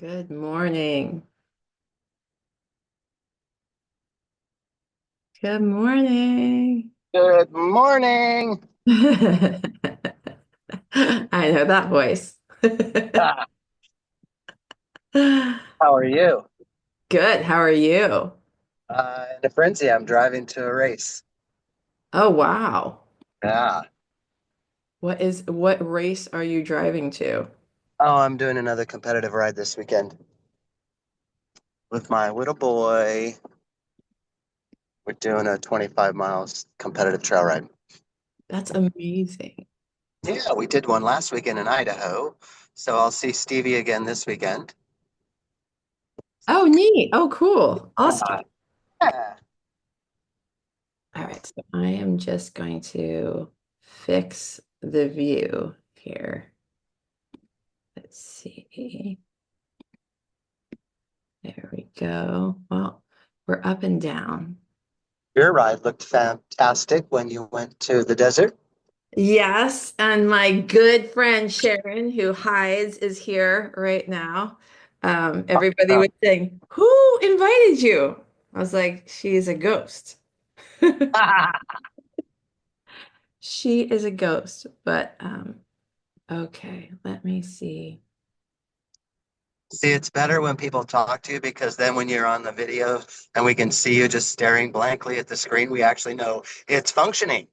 Good morning. Good morning. Good morning. I know that voice. Ah, how are you? Good. How are you? In a frenzy, I'm driving to a race. Oh, wow. Yeah. What race are you driving to? Oh, I'm doing another competitive ride this weekend with my little boy. We're doing a 25 miles competitive trail ride. That's amazing. Yeah, we did one last weekend in Idaho. So I'll see Stevie again this weekend. Oh, neat. Oh, cool. Awesome. Uh, yeah. All right. So I am just going to fix the view here. Let's see. There we go. Well, we're up and down. Your ride looked fantastic when you went to the desert. Yes, and my good friend Sharon, who hides, is here right now. Everybody was saying, "Who invited you?" I was like, "She's a ghost." She is a ghost, but okay, let me see. See, it's better when people talk to you because then when you're on the video and we can see you just staring blankly at the screen, we actually know it's functioning.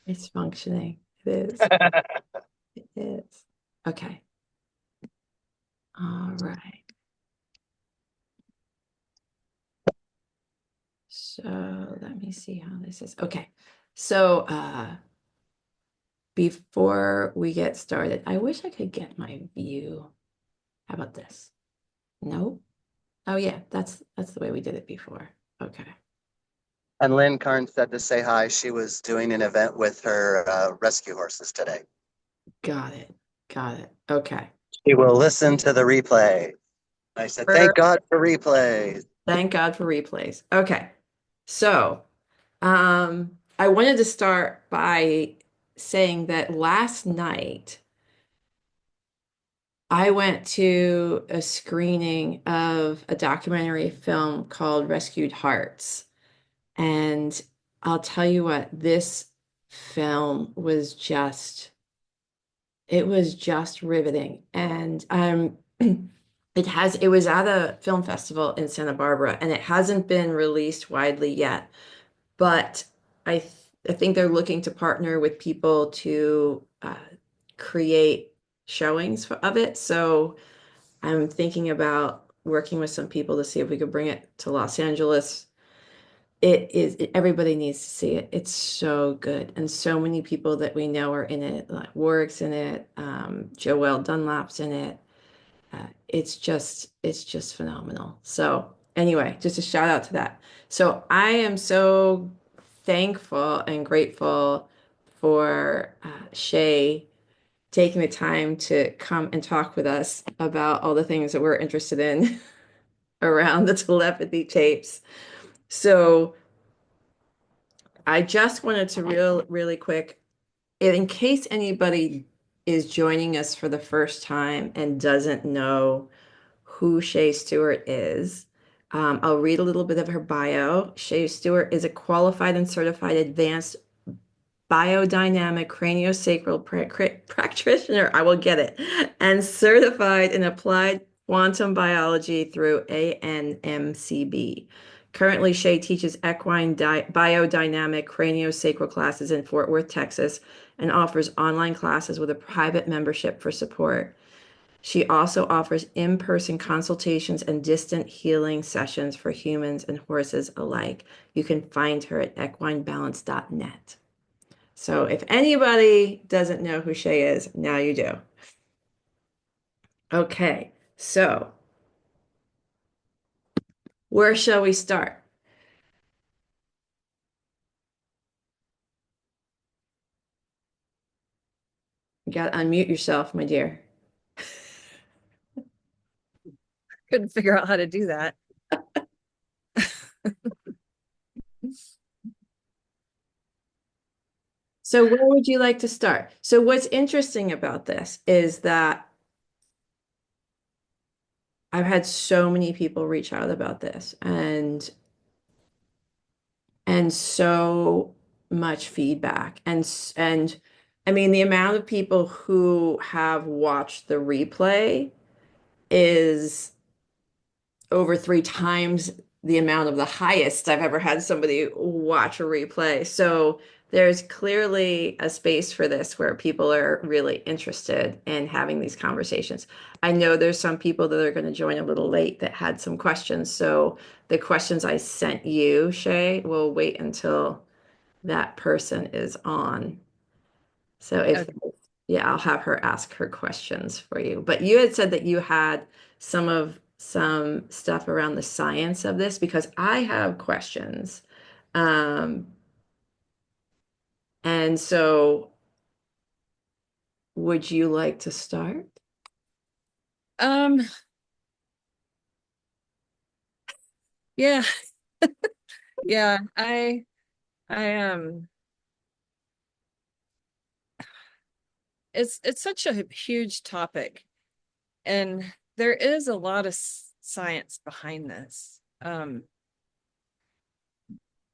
It's functioning. It is. It is. Okay. All right. So let me see how this is. Okay. So before we get started, I wish I could get my view. How about this? No. Oh yeah, that's the way we did it before. Okay. And Lynn Carnes said to say hi. She was doing an event with her rescue horses today. Got it. Got it. Okay. She will listen to the replay. I said, thank God for replays. Thank God for replays. Okay. So, I wanted to start by saying that last night I went to a screening of a documentary film called Rescued Hearts. And I'll tell you what, this film was just riveting. And it was at a film festival in Santa Barbara and it hasn't been released widely yet, but I think they're looking to partner with people to create showings of it. So I'm thinking about working with some people to see if we could bring it to Los Angeles. Everybody needs to see it. It's so good. And so many people that we know are in it, like Warwick's in it, Joelle Dunlap's in it. It's just phenomenal. So anyway, just a shout out to that. So I am so thankful and grateful for Shay taking the time to come and talk with us about all the things that we're interested in around the telepathy tapes. So I just wanted to really quick, in case anybody is joining us for the first time and doesn't know who Shea Stewart is, I'll read a little bit of her bio. Shea Stewart is a qualified and certified advanced biodynamic craniosacral practitioner. I will get it, and certified in applied quantum biology through ANMCB. Currently, Shay teaches equine biodynamic craniosacral classes in Fort Worth, Texas, and offers online classes with a private membership for support. She also offers in-person consultations and distant healing sessions for humans and horses alike. You can find her at equinebalance.net. So if anybody doesn't know who Shay is, now you do. Okay, so where shall we start? You got to unmute yourself, my dear. Couldn't figure out how to do that. So where would you like to start? So what's interesting about this is that I've had so many people reach out about this and so much feedback and I mean the amount of people who have watched the replay is over 3 times the amount of the highest I've ever had somebody watch a replay. So there's clearly a space for this where people are really interested in having these conversations. I know there's some people that are going to join a little late that had some questions. So the questions I sent you, Shay, will wait until that person is on. So if, Okay. yeah, I'll have her ask her questions for you. But you had said that you had some stuff around the science of this because I have questions. Um, and so would you like to start? Um, yeah, yeah. I it's such a huge topic, and there is a lot of science behind this.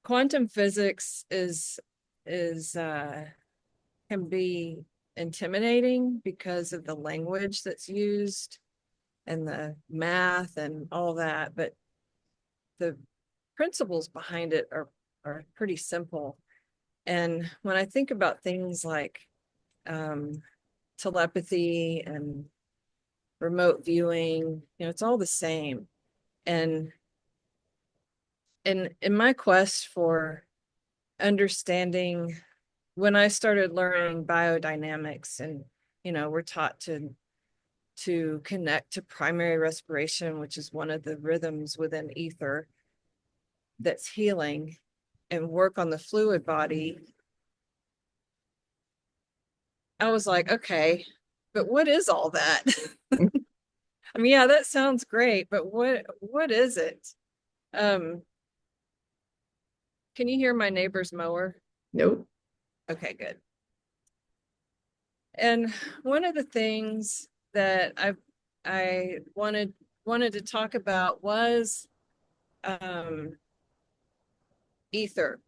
Quantum physics is can be intimidating because of the language that's used and the math and all that, but the principles behind it are pretty simple. And when I think about things like um, telepathy and remote viewing, it's all the same. And in my quest for understanding, when I started learning biodynamics, and we're taught to connect to primary respiration, which is one of the rhythms within ether that's healing, and work on the fluid body, I was like, okay, but what is all that? I mean, yeah, that sounds great, but what is it? Um, can you hear my neighbor's mower? Nope. Okay, good. And one of the things that I wanted to talk about was um, ether,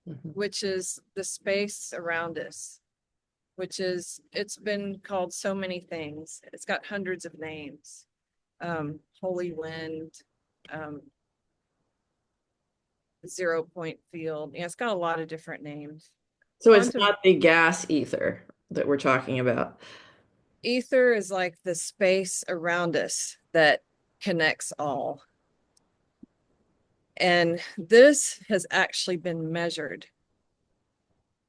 Mhm. which is the space around us, it's been called so many things. It's got hundreds of names. Holy wind, um, zero point field. Yeah, it's got a lot of different names. So it's Quantum not the gas ether that we're talking about. ether is like the space around us that connects all. And this has actually been measured.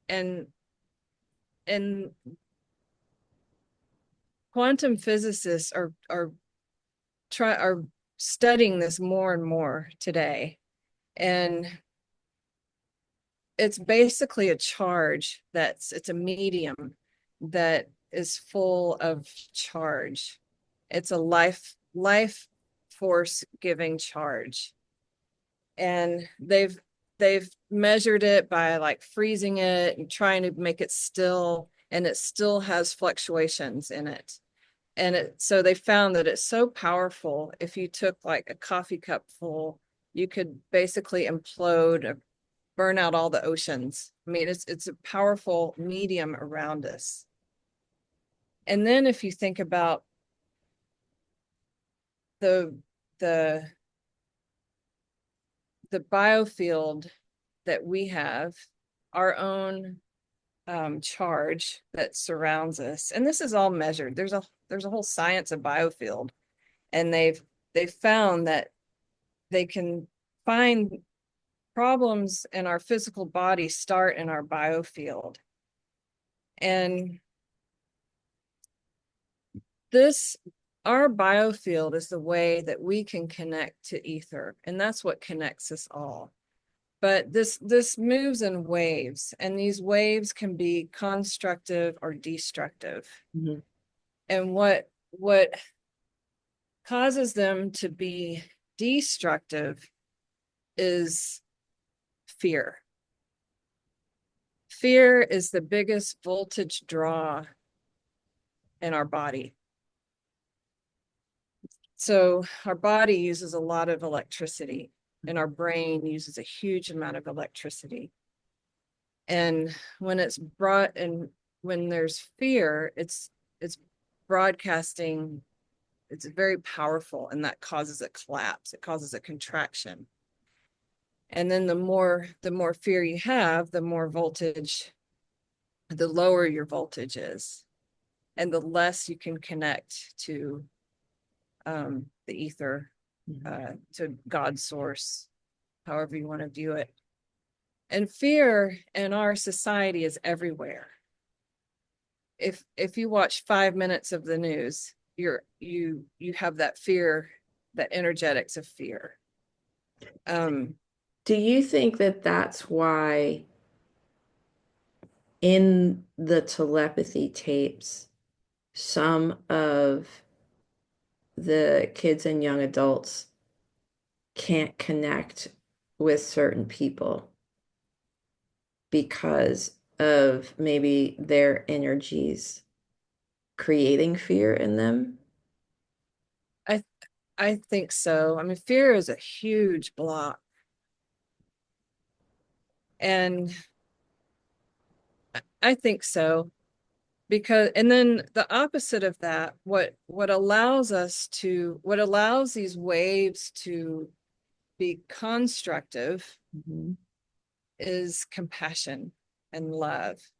And and quantum physicists are studying this more and more today. And it's basically a charge it's a medium that is full of charge. It's a life force giving charge. And they've measured it by like freezing it and trying to make it still, and it still has fluctuations in it. And so they found that it's so powerful. If you took like a coffee cup full, you could basically implode or burn out all the oceans. I mean, it's a powerful medium around us. And then if you think about the the the biofield that we have, our own charge that surrounds us, and this is all measured. There's a whole science of biofield, and they've found that they can find problems in our physical body start in our biofield. And this our biofield is the way that we can connect to ether, and that's what connects us all. But this moves in waves, and these waves can be constructive or destructive. Mhm. And what causes them to be destructive is fear. Fear is the biggest voltage draw in our body. So our body uses a lot of electricity, and our brain uses a huge amount of electricity. And when it's brought and when there's fear, it's broadcasting, it's very powerful, and that causes a collapse. It causes a contraction. And then the more fear you have, the more voltage, the lower your voltage is, and the less you can connect to the ether, to God's source, however you want to view it. And fear in our society is everywhere. If you watch 5 minutes of the news, you have that fear, that energetics of fear. Do you think that that's why in the telepathy tapes, some of the kids and young adults can't connect with certain people because of maybe their energies creating fear in them? I I think so. I mean, fear is a huge block. And I think so. Because, and then the opposite of that, what allows these waves to be constructive Mhm. is compassion and love.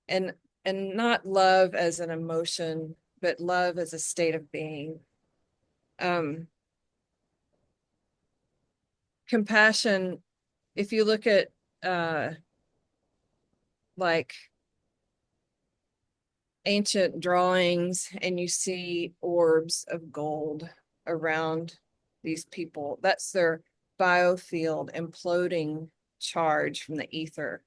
And not love as an emotion, but love as a state of being. Compassion, if you look at like ancient drawings and you see orbs of gold around these people, that's their biofield imploding charge from the ether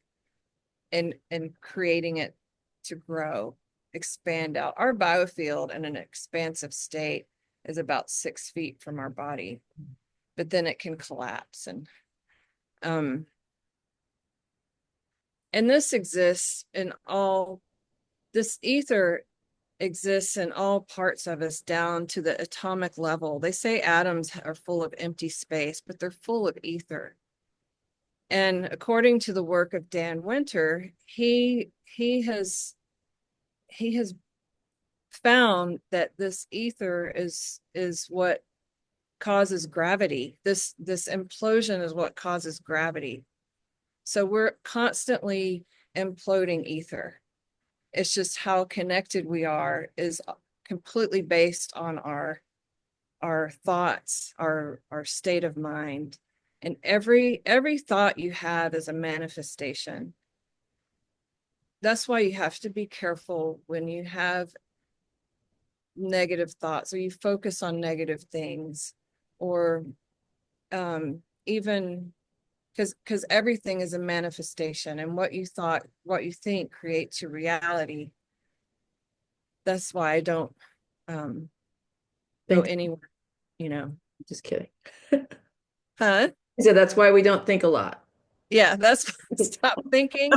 and creating it to grow, expand out. Our biofield in an expansive state is about 6 feet from our body, but then it can collapse. Um and this ether exists in all parts of us down to the atomic level. They say atoms are full of empty space, but they're full of ether. And according to the work of Dan Winter, he has found that this ether is what causes gravity. This implosion is what causes gravity. So we're constantly imploding ether. It's just how connected we are is completely based on our thoughts, our state of mind. And every thought you have is a manifestation. That's why you have to be careful when you have negative thoughts or you focus on negative things, or even because everything is a manifestation, and what you think creates your reality. That's why I don't go Think, anywhere, you know. just kidding. Huh? So that's why we don't think a lot. Yeah, that's stop thinking.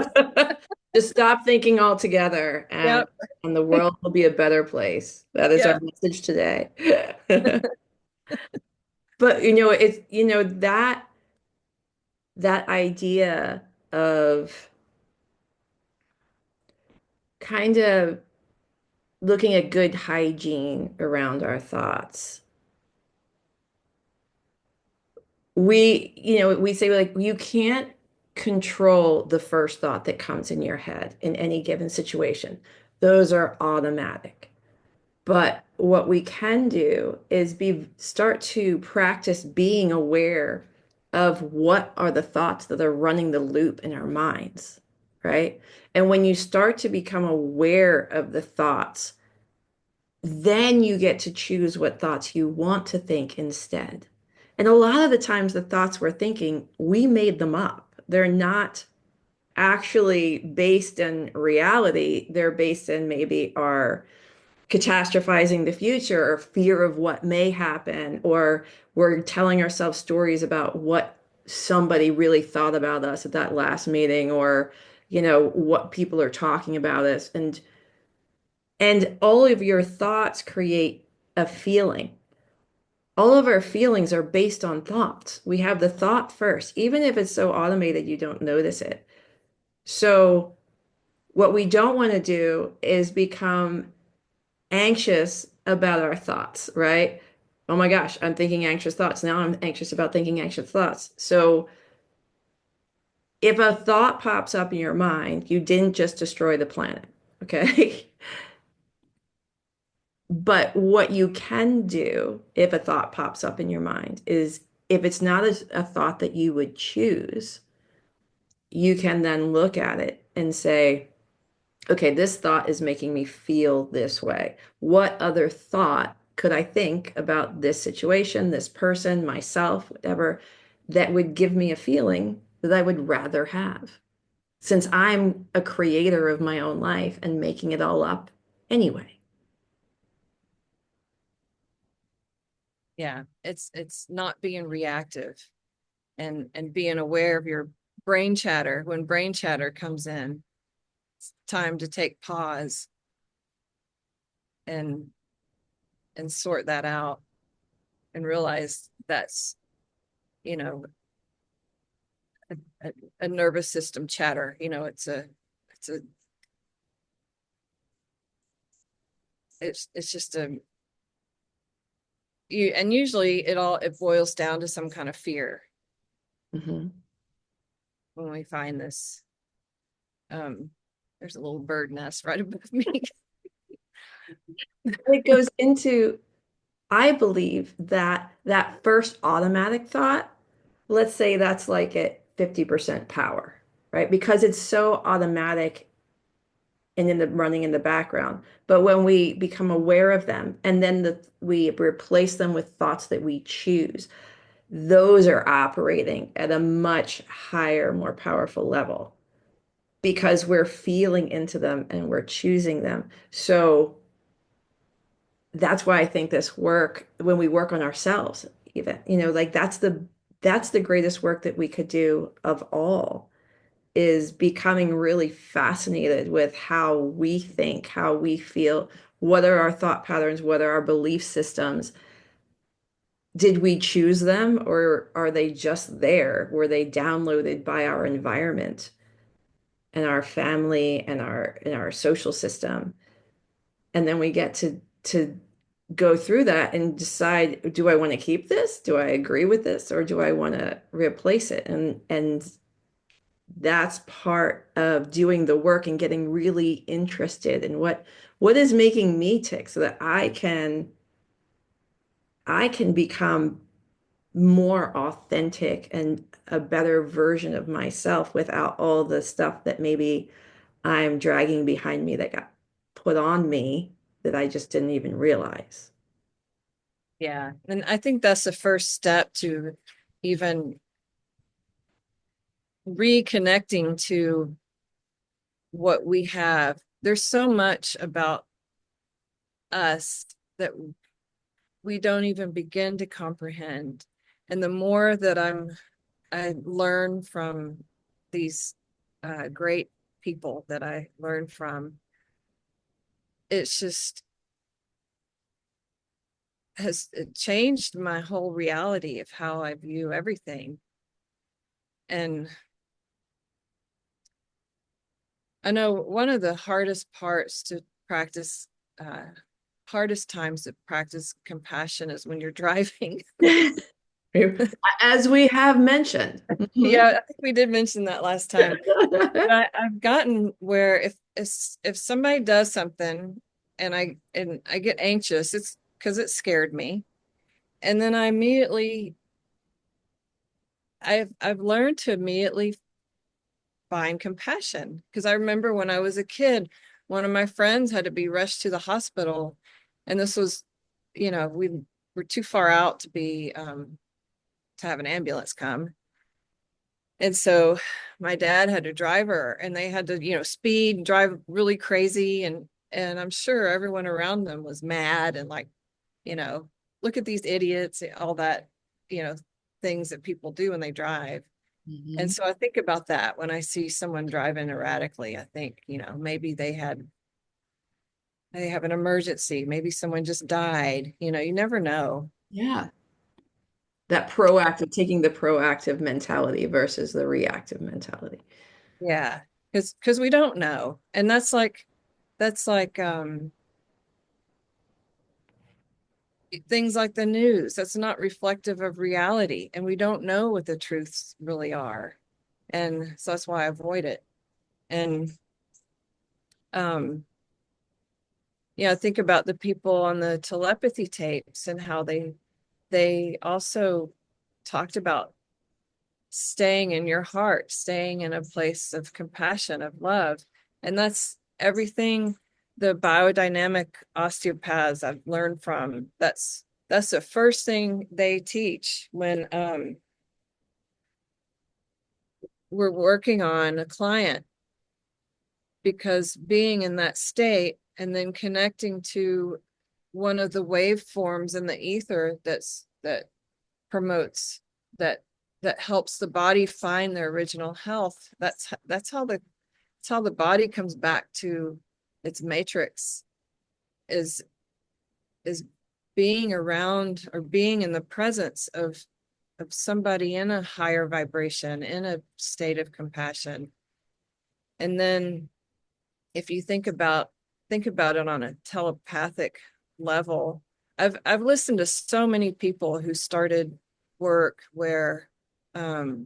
Just stop thinking altogether, Yep. and the world will be a better place. That is our Yeah. message today. But it's that idea of kind of looking at good hygiene around our thoughts. We say, like, you can't control the first thought that comes in your head in any given situation. Those are automatic. But what we can do is start to practice being aware of what are the thoughts that are running the loop in our minds, right? And when you start to become aware of the thoughts, then you get to choose what thoughts you want to think instead. And a lot of the times, the thoughts we're thinking, we made them up. They're not actually based in reality. They're based in maybe our catastrophizing the future or fear of what may happen, or we're telling ourselves stories about what somebody really thought about us at that last meeting, or what people are talking about us, and all of your thoughts create a feeling. all of our feelings are based on thoughts. We have the thought first, even if it's so automated you don't notice it. So, what we don't want to do is become anxious about our thoughts, right? Oh my gosh, I'm thinking anxious thoughts. Now I'm anxious about thinking anxious thoughts. So, if a thought pops up in your mind, you didn't just destroy the planet, okay? But what you can do if a thought pops up in your mind is if it's not a thought that you would choose, you can then look at it and say, okay, this thought is making me feel this way. What other thought could I think about this situation, this person, myself, whatever, that would give me a feeling that I would rather have? Since I'm a creator of my own life and making it all up anyway. Yeah, it's not being reactive and being aware of your brain chatter. When brain chatter comes in, it's time to take pause and sort that out and realize that's, you know, a nervous system chatter. It's a it's just a you and usually it boils down to some kind of fear Mhm. when we find this. Um, there's a little bird nest right above me. It goes into, I believe that that first automatic thought, let's say that's like at 50% power, right? Because it's so automatic and in the running in the background. But when we become aware of them and then we replace them with thoughts that we choose, those are operating at a much higher, more powerful level because we're feeling into them and we're choosing them. So that's why I think this work, when we work on ourselves, even, like that's the greatest work that we could do of all, is becoming really fascinated with how we think, how we feel, what are our thought patterns, what are our belief systems? Did we choose them or are they just there? Were they downloaded by our environment and our family and our social system? And then we get to go through that and decide, do I want to keep this? Do I agree with this? Or do I want to replace it? And that's part of doing the work and getting really interested in what is making me tick so that I can become more authentic and a better version of myself without all the stuff that maybe I'm dragging behind me that got put on me that I just didn't even realize. Yeah, and I think that's the first step to even reconnecting to what we have. There's so much about us that we don't even begin to comprehend. And the more that I learn from these great people that I learn from, it's just it changed my whole reality of how I view everything. And I know one of the uh, hardest times to practice compassion is when you're driving. As we have mentioned. Yeah, I think we did mention that last time. But I've gotten where if somebody does something and I get anxious, it's because it scared me. And then I've learned to immediately find compassion. Because I remember when I was a kid, one of my friends had to be rushed to the hospital. And this was, we were too far out to have an ambulance come. And so my dad had to drive her and they had to, speed, drive really crazy. And I'm sure everyone around them was mad and like, you know, look at these idiots, all that, you know, things that people do when they drive. And Mhm. so I think about that when I see someone driving erratically. I think, maybe they have an emergency. Maybe someone just died. You never know. Yeah. that proactive, taking the proactive mentality versus the reactive mentality. Yeah, because we don't know. And that's like things like the news. That's not reflective of reality. And we don't know what the truths really are. And so that's why I avoid it. And um yeah, think about the people on the telepathy tapes and how they also talked about staying in your heart, staying in a place of compassion, of love. And that's everything the biodynamic osteopaths I've learned from. That's the first thing they teach when we're working on a client, because being in that state and then connecting to one of the waveforms in the ether that promotes that that helps the body find their original health. That's how the body comes back to its matrix, is is being around or being in the presence of somebody in a higher vibration, in a state of compassion. And then if you think about it on a telepathic level, I've listened to so many people who started work where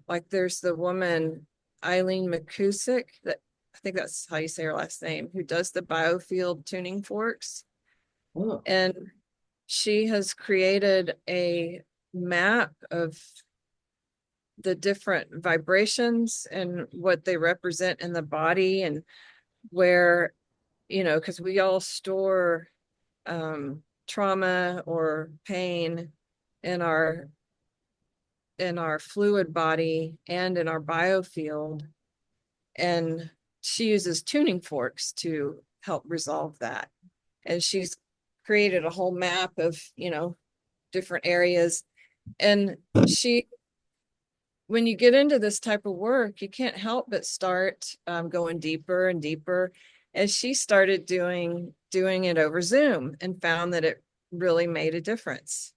like there's the woman Eileen McCusick, that I think that's how you say her last name, who does the biofield tuning forks. Oh, And she has created a map of the different vibrations and what they represent in the body, and where, because we all store trauma or pain in our fluid body and in our biofield. And she uses tuning forks to help resolve that. And she's created a whole map of, different areas. And she, when you get into this type of work, you can't help but start going deeper and deeper. And she started doing it over Zoom and found that it really made a difference.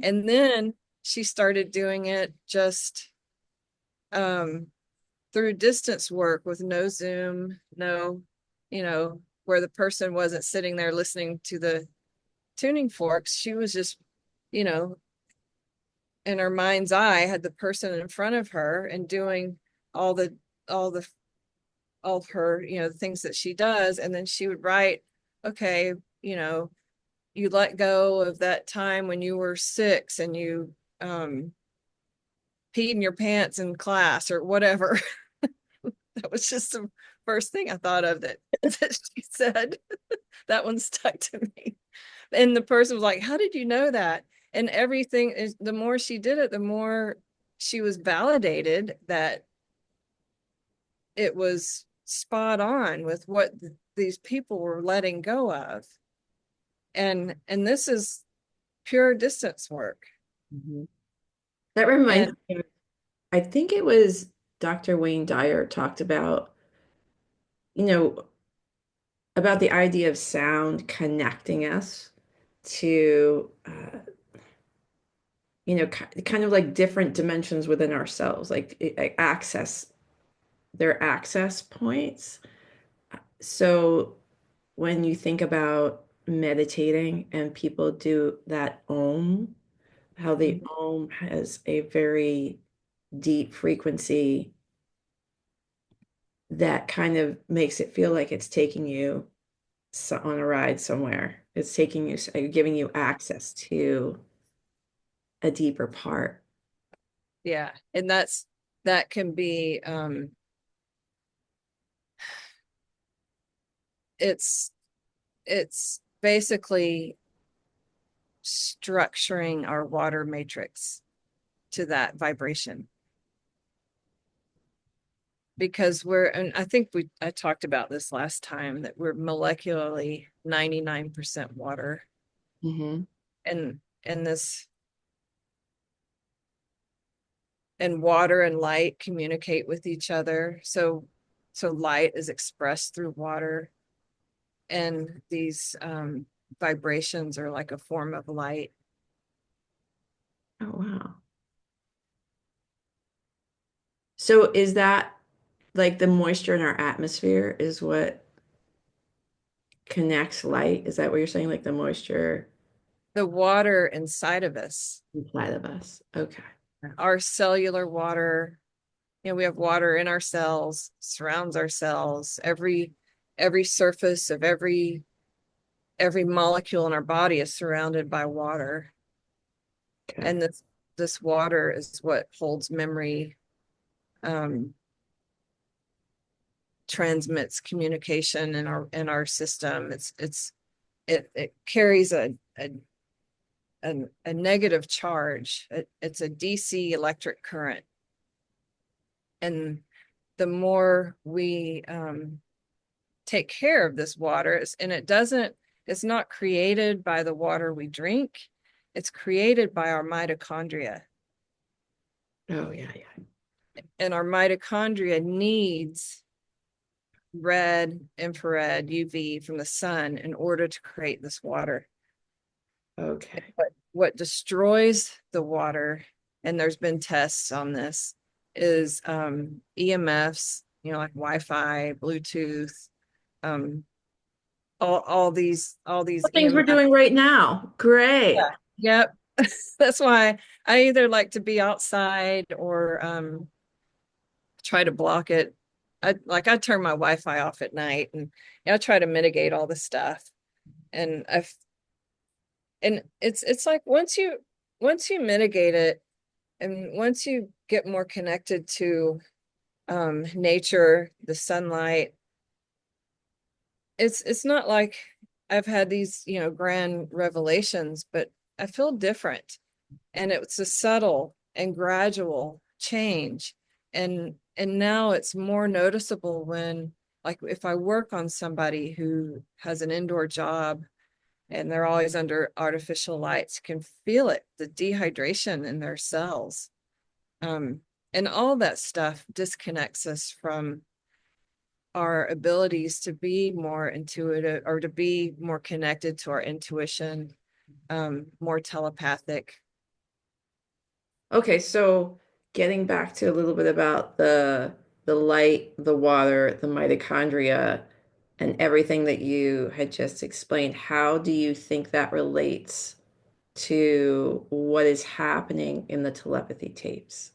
And then she started doing it just through distance work with no Zoom, no, where the person wasn't sitting there listening to the tuning forks. She was just, you know, in her mind's eye, had the person in front of her and doing all the, all the, all of her, the things that she does. And then she would write, okay, you know, you let go of that time when you were 6 and you peed in your pants in class or whatever. That was just the first thing I thought of that she said. That one stuck to me. And the person was like, how did you know that? And everything is, the more she did it, the more she was validated that it was spot on with what these people were letting go of. And this is pure distance work. mhm. That reminds And me, I think it was Dr. Wayne Dyer talked about, you know, about the idea of sound connecting us to, kind of like different dimensions within ourselves, like access, their access points. So when you think about meditating and people do that how the Om has a very deep frequency that kind of makes it feel like it's taking you on a ride somewhere. It's taking you, giving you access to a deeper part. yeah, and that can be it's it's basically structuring our water matrix to that vibration, because and I think I talked about this last time, that we're molecularly 99% water. Hmm. And this, and water and light communicate with each other. So light is expressed through water, and these vibrations are like a form of light. Oh, wow. So is that like the moisture in our atmosphere is what connects light? Is that what you're saying? Like the moisture The water inside of us, inside of us. Okay. our cellular water, we have water in our cells, surrounds our cells. Every surface of every molecule in our body is surrounded by water. Okay. And this water is what holds memory, um, transmits communication in our system. It carries a negative charge. It's a DC electric current. And the more we take care of this water, and it's not created by the water we drink, it's created by our mitochondria. Oh, yeah, yeah. And our mitochondria needs red, infrared, UV from the sun in order to create this water. Okay. What destroys the water, and there's been tests on this, is EMFs, like Wi-Fi, Bluetooth, um, all these Things we're EMFs. doing right now. Great. Yep. That's why I either like to be outside or try to block it. I turn my Wi-Fi off at night, and I try to mitigate all the stuff. And it's like once you mitigate it, and once you get more connected to nature, the sunlight, it's not like I've had these, grand revelations, but I feel different. And it's a subtle and gradual change. And now it's more noticeable when, like, if I work on somebody who has an indoor job and they're always under artificial lights, can feel it, the dehydration in their cells. And all that stuff disconnects us from our abilities to be more intuitive, or to be more connected to our intuition, more telepathic. Okay, so getting back to a little bit about the light, the water, the mitochondria, and everything that you had just explained, how do you think that relates to what is happening in the telepathy tapes?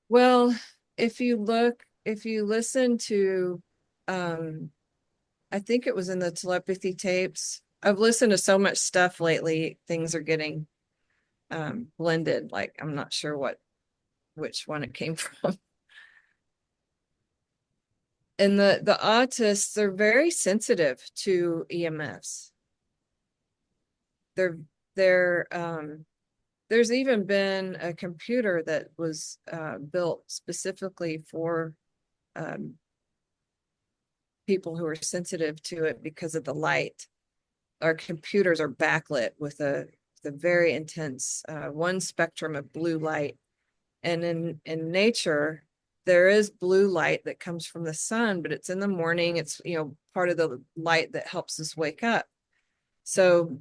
Well, if you listen to, um, I think it was in the telepathy tapes. I've listened to so much stuff lately, things are getting blended. Like I'm not sure which one it came from. And the autists, they're very sensitive to EMFs. They're they're there's even been a computer that was built specifically for um, people who are sensitive to it because of the light. Our computers are backlit with the very intense one spectrum of blue light. And in nature, there is blue light that comes from the sun, but it's in the morning. It's, part of the light that helps us wake up. So,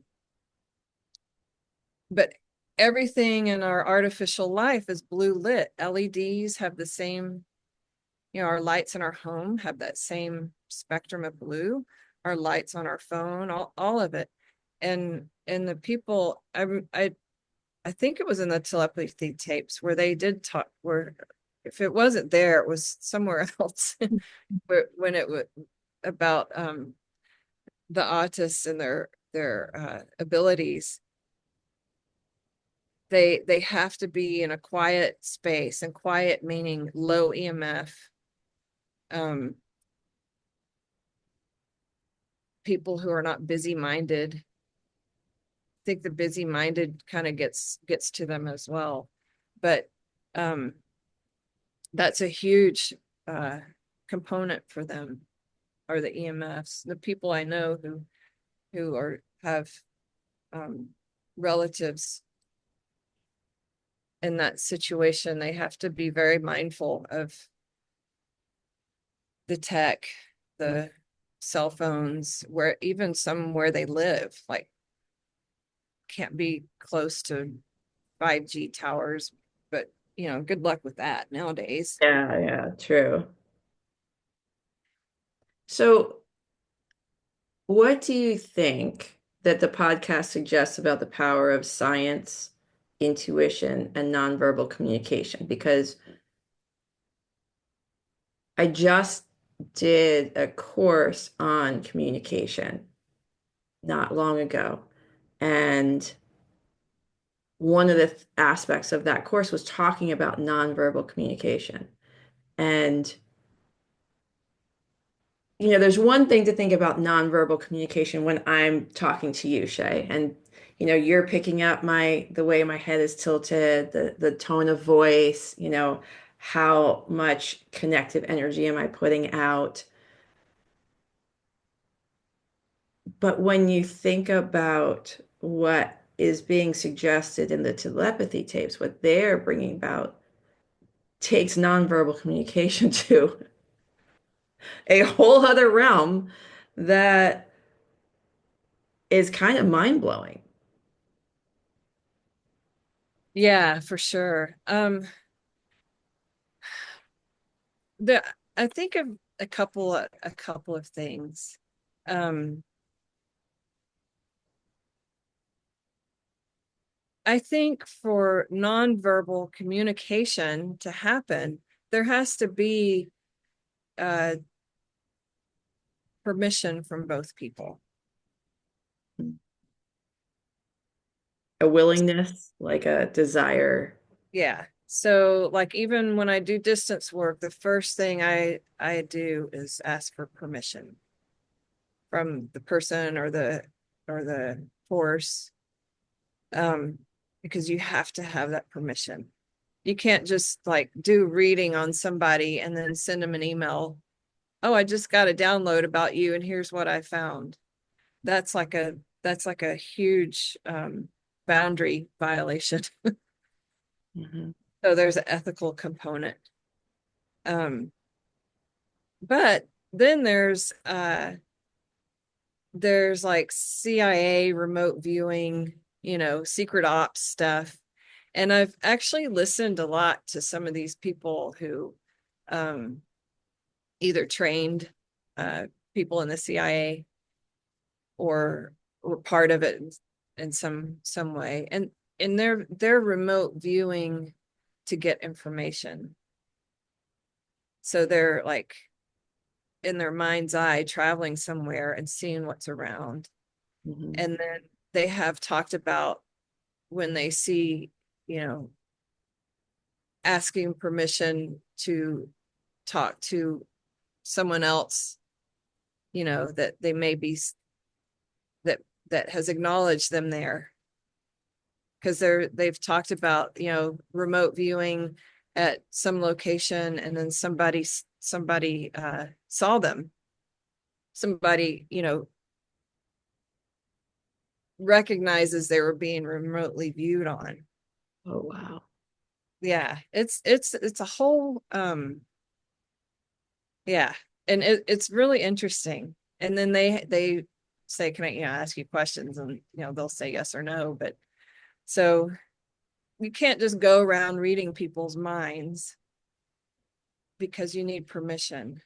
but everything in our artificial life is blue lit. LEDs have the same, our lights in our home have that same spectrum of blue. Our lights on our phone, all of it. And the people, I think it was in the telepathy tapes where they did talk, where if it wasn't there, it was somewhere else. When it was about the autists and their abilities, they have to be in a quiet space, and quiet meaning low EMF. People who are not busy minded. I think the busy minded kind of gets to them as well. But that's a huge component for them, are the EMFs. The people I know who have relatives in that situation, they have to be very mindful of the tech, the cell phones, where even some where they live, like can't be close to 5G towers, but good luck with that nowadays. Yeah, yeah, true. So, what do you think that the podcast suggests about the power of science, intuition, and nonverbal communication? Because I just did a course on communication not long ago. And one of the aspects of that course was talking about nonverbal communication. And there's one thing to think about nonverbal communication when I'm talking to you, Shay, and you're picking up the way my head is tilted, the tone of voice, how much connective energy am I putting out. But when you think about what is being suggested in the telepathy tapes, what they're bringing about takes nonverbal communication to a whole other realm that is kind of mind-blowing. Yeah, for sure. The I think of a couple of things. Um, I think for nonverbal communication to happen, there has to be uh, permission from both people. A willingness, like a desire. Yeah. So like even when I do distance work, the first thing I do is ask for permission from the person or the force. Because you have to have that permission. You can't just like do reading on somebody and then send them an email. Oh, I just got a download about you and here's what I found. That's like a huge boundary violation. Mhm. So there's an ethical component. Um, but then there's like CIA remote viewing, secret ops stuff. And I've actually listened a lot to some of these people who um, either trained uh, people in the CIA or were part of it in some way. And they're remote viewing to get information. So they're like in their mind's eye traveling somewhere and seeing what's around. Mhm. And then they have talked about when they see, you know, asking permission to talk to someone else, that they may be that that has acknowledged them there because they've talked about, remote viewing at some location and then somebody saw them. Somebody, recognizes they were being remotely viewed on. Oh, wow. Yeah, it's a whole yeah, and it's really interesting. And then they say, "Can I, ask you questions?" And they'll say yes or no. But so you can't just go around reading people's minds because you need permission.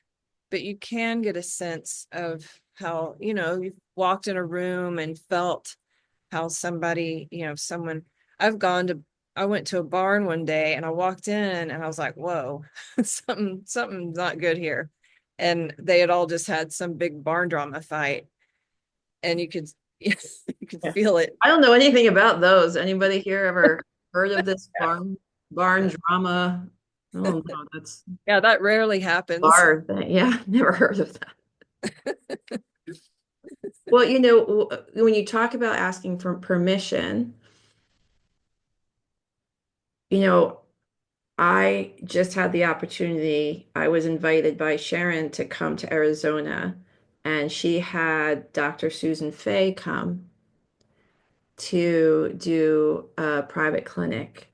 But you can get a sense of how, you've walked in a room and felt how somebody, someone. I've gone to I went to a barn one day and I walked in and I was like, whoa, something's not good here. And they had all just had some big barn drama fight and you could you could Yeah. feel it. I don't know anything about those. Anybody here ever heard of this barn drama? Oh no, that's Yeah, that rarely happens. bar thing. Yeah, never heard of that. Well, when you talk about asking for permission, you know, I just had the opportunity. I was invited by Sharon to come to Arizona, and she had Dr. Susan Fay come to do a private clinic.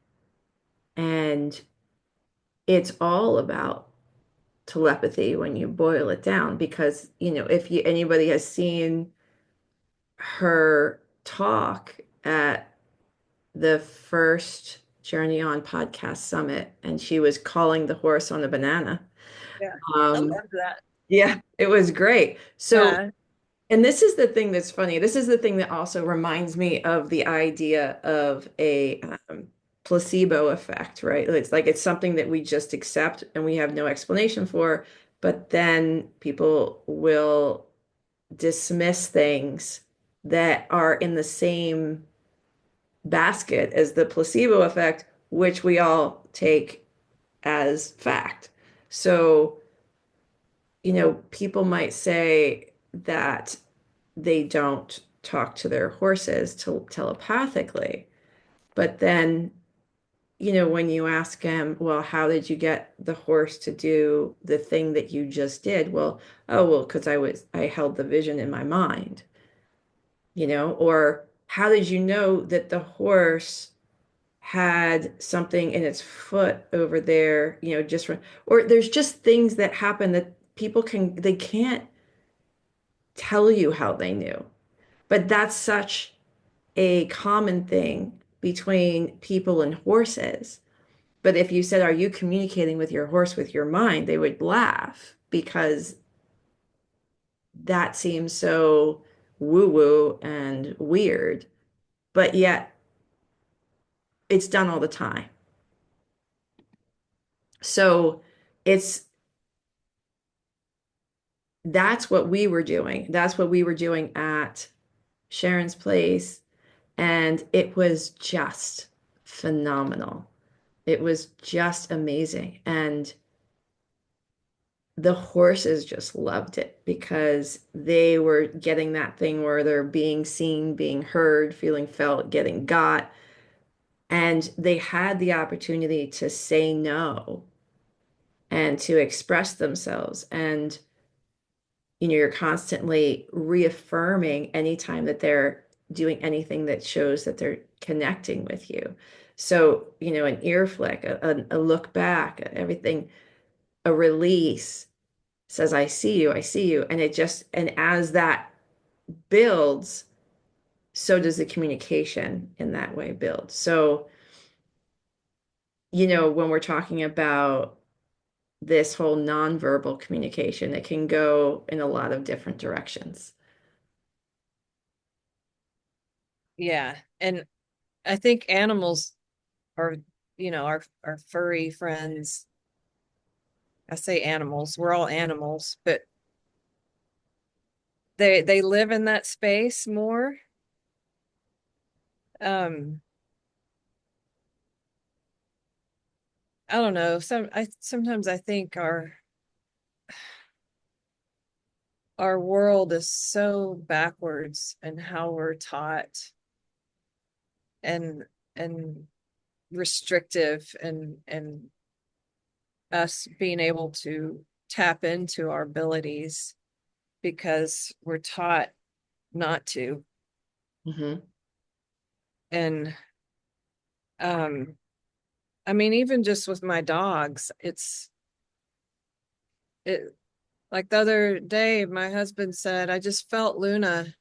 And it's all about telepathy when you boil it down, because, if anybody has seen her talk at the first Journey On podcast summit, and she was calling the horse on a banana. Yeah. I Um, love that. yeah, it was great. So, Yeah. and this is the thing that's funny. This is the thing that also reminds me of the idea of a placebo effect, right? It's like it's something that we just accept and we have no explanation for, but then people will dismiss things that are in the same basket as the placebo effect, which we all take as fact. So, people might say that they don't talk to their horses telepathically, but then, when you ask them, well, how did you get the horse to do the thing that you just did? Well, oh, well, because I held the vision in my mind, or how did you know that the horse had something in its foot over there, or there's just things that happen that they can't tell you how they knew. But that's such a common thing between people and horses. But if you said, are you communicating with your horse with your mind? They would laugh because that seems so woo-woo and weird. But yet it's done all the time. So it's that's what we were doing. That's what we were doing at Sharon's place. And it was just phenomenal. It was just amazing. And the horses just loved it because they were getting that thing where they're being seen, being heard, feeling felt, getting got. And they had the opportunity to say no and to express themselves. And you're constantly reaffirming anytime that they're doing anything that shows that they're connecting with you. So, an ear flick, a look back, everything, a release says, I see you, I see you. And as that builds, so does the communication in that way build. So, when we're talking about this whole nonverbal communication, it can go in a lot of different directions. Yeah. And I think animals are, our furry friends. I say animals, we're all animals, but they live in that space more. Um, I don't know. Sometimes I think our world is so backwards in how we're taught, and and restrictive, and us being able to tap into our abilities because we're taught not to. Hmm. And I mean, even just with my dogs, it like the other day, my husband said, I just felt Luna.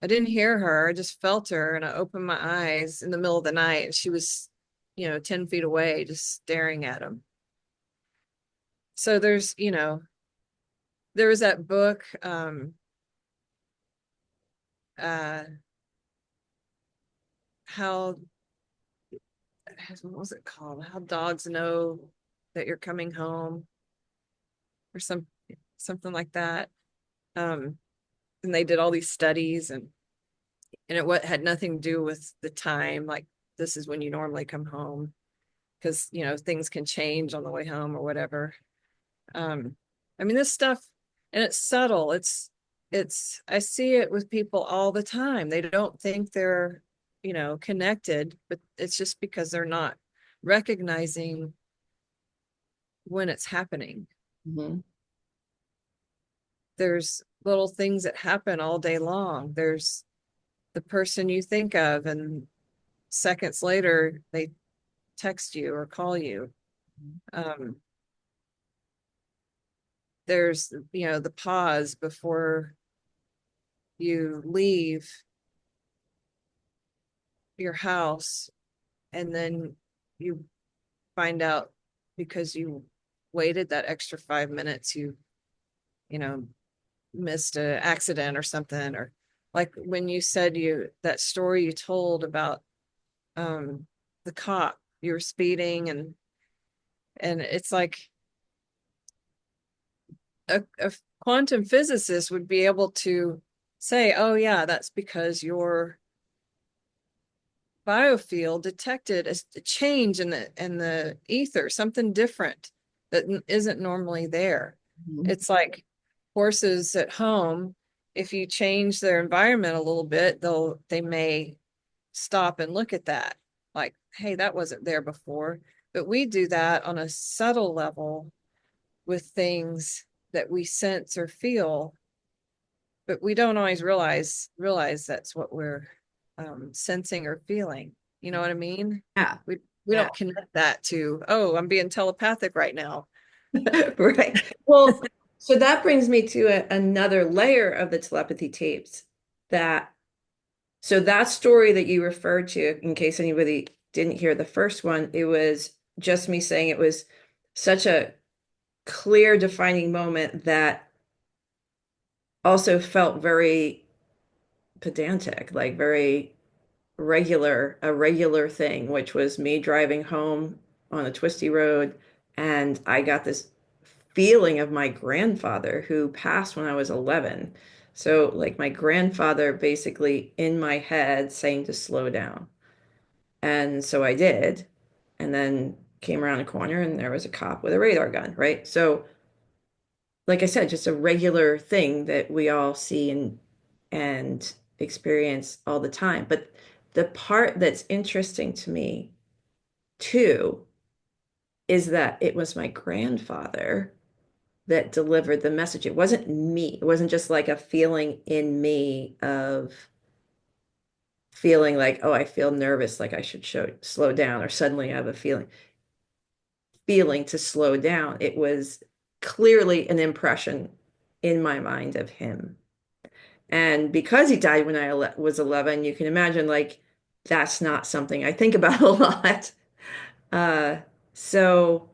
I didn't hear her, I just felt her. And I opened my eyes in the middle of the night, and she was, 10 feet away, just staring at him. So there was that book, uh, how, what was it called? How Dogs Know That You're Coming Home, or something like that. Um, and they did all these studies, and it what had nothing to do with the time, like this is when you normally come home, because things can change on the way home or whatever. I mean, this stuff, and it's subtle. It's I see it with people all the time. They don't think they're connected, but it's just because they're not recognizing when it's happening. Hmm. There's little things that happen all day long. There's the person you think of, and seconds later they text you or call you. Um, there's the pause before you leave your house, and then you find out because you waited that extra 5 minutes, you know, missed an accident or something, or like when you said that story you told about the cop, you were speeding, and it's like a quantum physicist would be able to say, oh yeah, that's because your biofield detected a change in the ether, something different that isn't normally there. It's like horses at home. If you change their environment a little bit, they may stop and look at that, like, hey, that wasn't there before. But we do that on a subtle level with things that we sense or feel, but we don't always realize that's what we're sensing or feeling. You know what I mean? Yeah. We Yeah. don't connect that to, oh, I'm being telepathic right now. Right. Well, so that brings me to another layer of the telepathy tapes that, so that story that you referred to, in case anybody didn't hear the first one, it was just me saying it was such a clear defining moment that also felt very pedantic, like very a regular thing, which was me driving home on a twisty road. And I got this feeling of my grandfather who passed when I was 11. So, like, my grandfather basically in my head saying to slow down. And so I did. And then came around a corner and there was a cop with a radar gun, right? So, like I said, just a regular thing that we all see and experience all the time. But the part that's interesting to me too is that it was my grandfather that delivered the message. It wasn't me. It wasn't just like a feeling in me of feeling like, oh, I feel nervous, like I should slow down, or suddenly I have a feeling to slow down. It was clearly an impression in my mind of him. And because he died when I was 11, you can imagine like that's not something I think about a lot. Uh, so,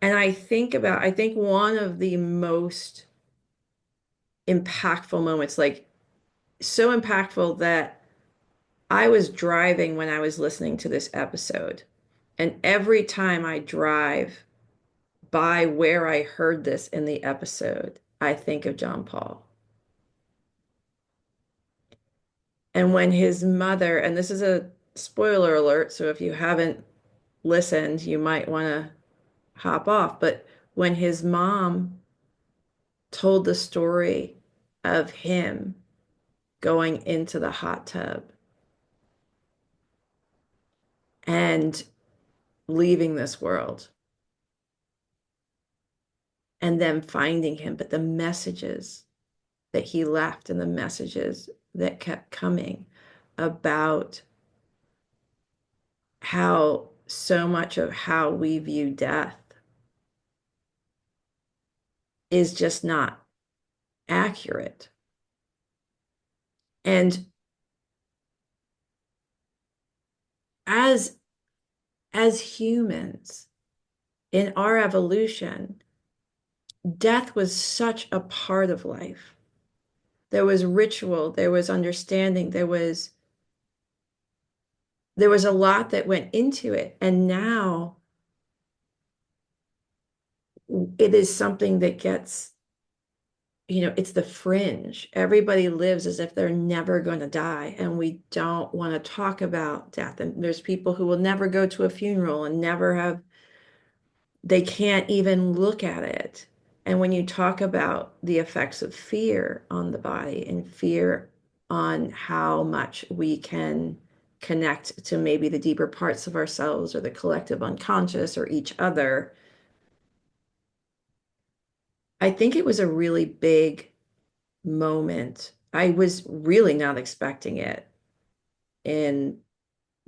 and I think one of the most impactful moments, like so impactful that I was driving when I was listening to this episode. And every time I drive by where I heard this in the episode, I think of John Paul. And when his mother, and this is a spoiler alert, so if you haven't listened, you might want to hop off. But when his mom told the story of him going into the hot tub and leaving this world and then finding him, but the messages that he left and the messages that kept coming about how so much of how we view death is just not accurate. And as humans in our evolution, death was such a part of life. There was ritual, there was understanding, there was a lot that went into it. And now it is something that gets, it's the fringe. Everybody lives as if they're never going to die, and we don't want to talk about death. And there's people who will never go to a funeral and they can't even look at it. And when you talk about the effects of fear on the body and fear on how much we can connect to maybe the deeper parts of ourselves or the collective unconscious or each other, I think it was a really big moment. I was really not expecting it in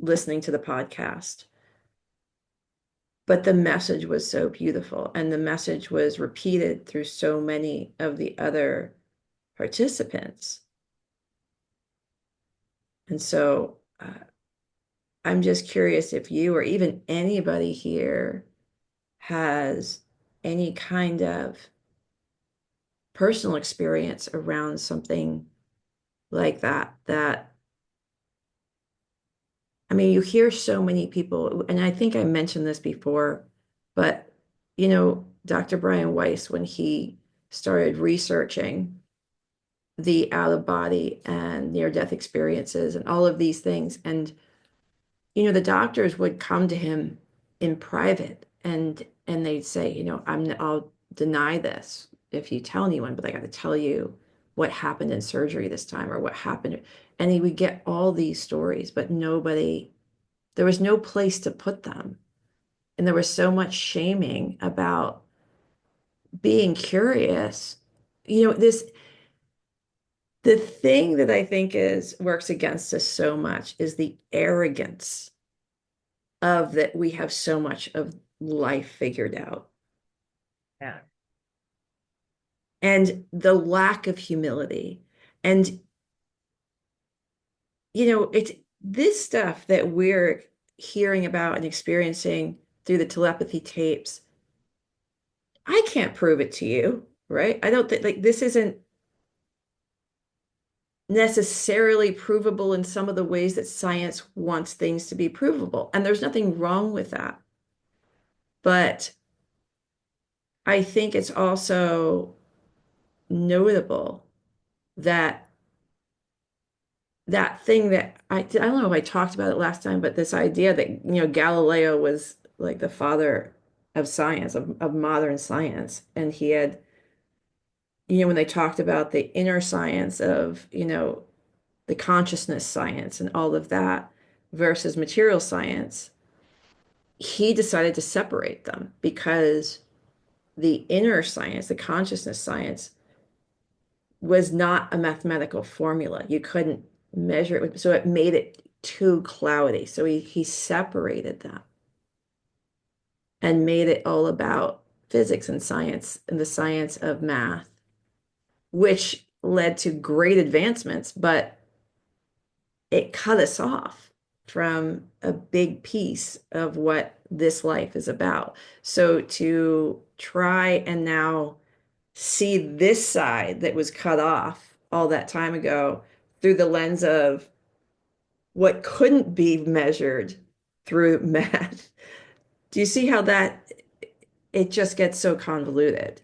listening to the podcast. But the message was so beautiful, and the message was repeated through so many of the other participants. And so I'm just curious if you or even anybody here has any kind of personal experience around something like that. I mean, you hear so many people, and I think I mentioned this before, but Dr. Brian Weiss, when he started researching the out of body and near-death experiences and all of these things, and the doctors would come to him in private and they'd say, I'll deny this if you tell anyone, but I got to tell you what happened in surgery this time or what happened. And he would get all these stories, but there was no place to put them. And there was so much shaming about being curious. This the thing that I think is works against us so much is the arrogance of that we have so much of life figured out. Yeah. And the lack of humility. And it's this stuff that we're hearing about and experiencing through the telepathy tapes. I can't prove it to you, right? I don't think like this isn't necessarily provable in some of the ways that science wants things to be provable. And there's nothing wrong with that. But I think it's also notable that that thing that don't know if I talked about it last time, but this idea that, Galileo was like the father of science, of modern science. And he had, when they talked about the inner science of, the consciousness science and all of that versus material science, he decided to separate them because the inner science, the consciousness science, was not a mathematical formula. You couldn't measure it, so it made it too cloudy. So he separated them and made it all about physics and science and the science of math, which led to great advancements, but it cut us off from a big piece of what this life is about. So to try and now see this side that was cut off all that time ago through the lens of what couldn't be measured through math. Do you see how that it just gets so convoluted?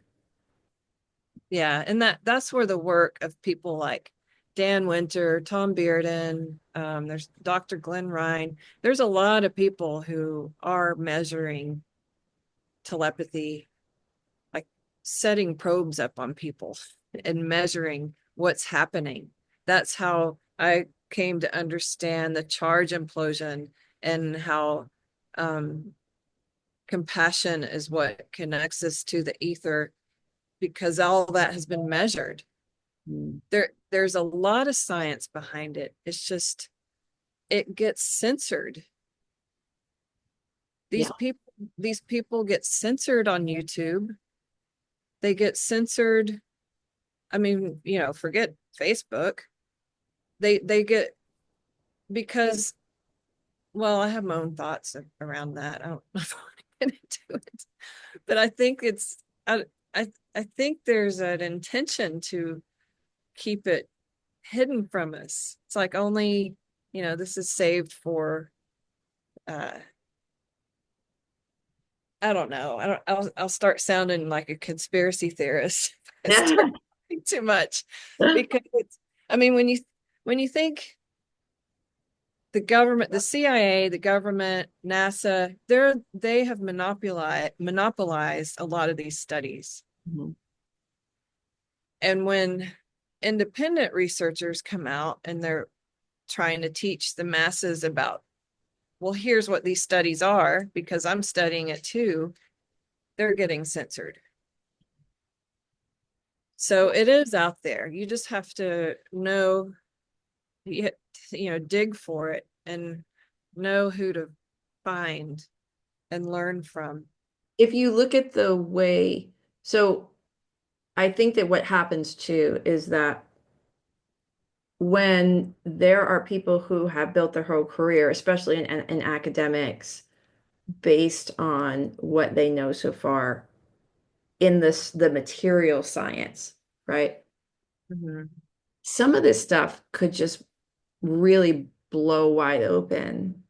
Yeah, and that's where the work of people like Dan Winter, Tom Bearden, there's Dr. Glenn Ryan. There's a lot of people who are measuring telepathy, like setting probes up on people and measuring what's happening. That's how I came to understand the charge implosion and how compassion is what connects us to the ether, because all that has been measured. Mm. There's a lot of science behind it. It's just it gets censored. Yeah. These people get censored on YouTube. They get censored. I mean, forget Facebook. They get, because, well, I have my own thoughts around that. I don't know if I want to get into it, but I think I think there's an intention to keep it hidden from us. It's like only, this is saved for uh I don't know. I'll start sounding like a conspiracy theorist if I start talking too much, because I mean, when you think the government, the CIA, the government, NASA, they have monopolized a lot of these studies. Mhm. And when independent researchers come out and they're trying to teach the masses about, well, here's what these studies are, because I'm studying it too, they're getting censored. So it is out there. You just have to know, dig for it and know who to find and learn from. If you look at the way, so I think that what happens too is that when there are people who have built their whole career, especially in academics, based on what they know so far in the material science, right? Mhm. Some of this stuff could just really blow wide open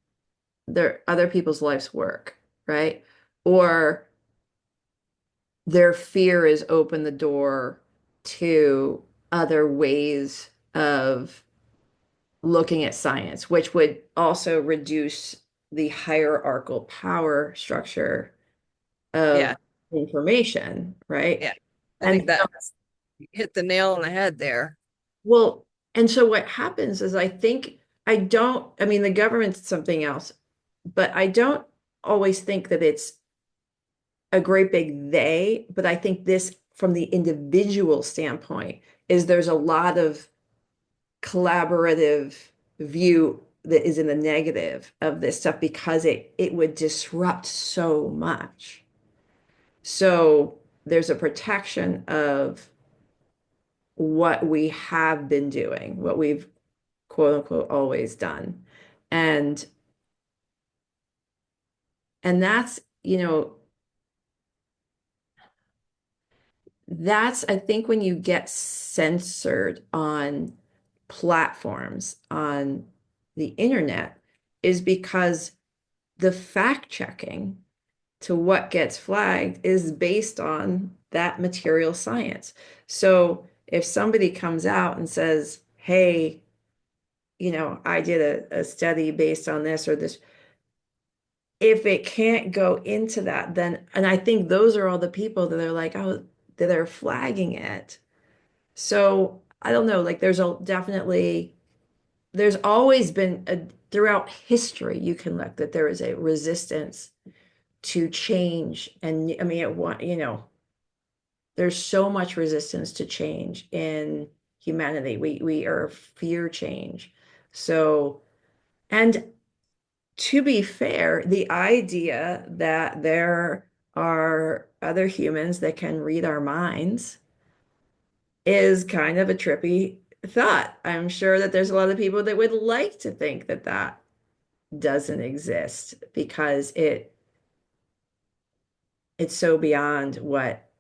their other people's life's work, right? Or their fear is open the door to other ways of looking at science, which would also reduce the hierarchical power structure of Yeah, information, right? yeah. I And think so, that hit the nail on the head there. well, and so what happens is I mean, the government's something else, but I don't always think that it's a great big they, but I think this from the individual standpoint is there's a lot of collaborative view that is in the negative of this stuff because it would disrupt so much. So there's a protection of what we have been doing, what we've quote unquote always done. And and that's, that's I think when you get censored on platforms on the internet is because the fact checking to what gets flagged is based on that material science. So if somebody comes out and says, hey, I did a study based on this or this, if it can't go into that, then, and I think those are all the people that are like, oh, that are flagging it. So I don't know, like there's always been throughout history, you can look that there is a resistance to change. And I mean, there's so much resistance to change in humanity. We are fear change. So, and to be fair, the idea that there are other humans that can read our minds is kind of a trippy thought. I'm sure that there's a lot of people that would like to think that that doesn't exist because it's so beyond what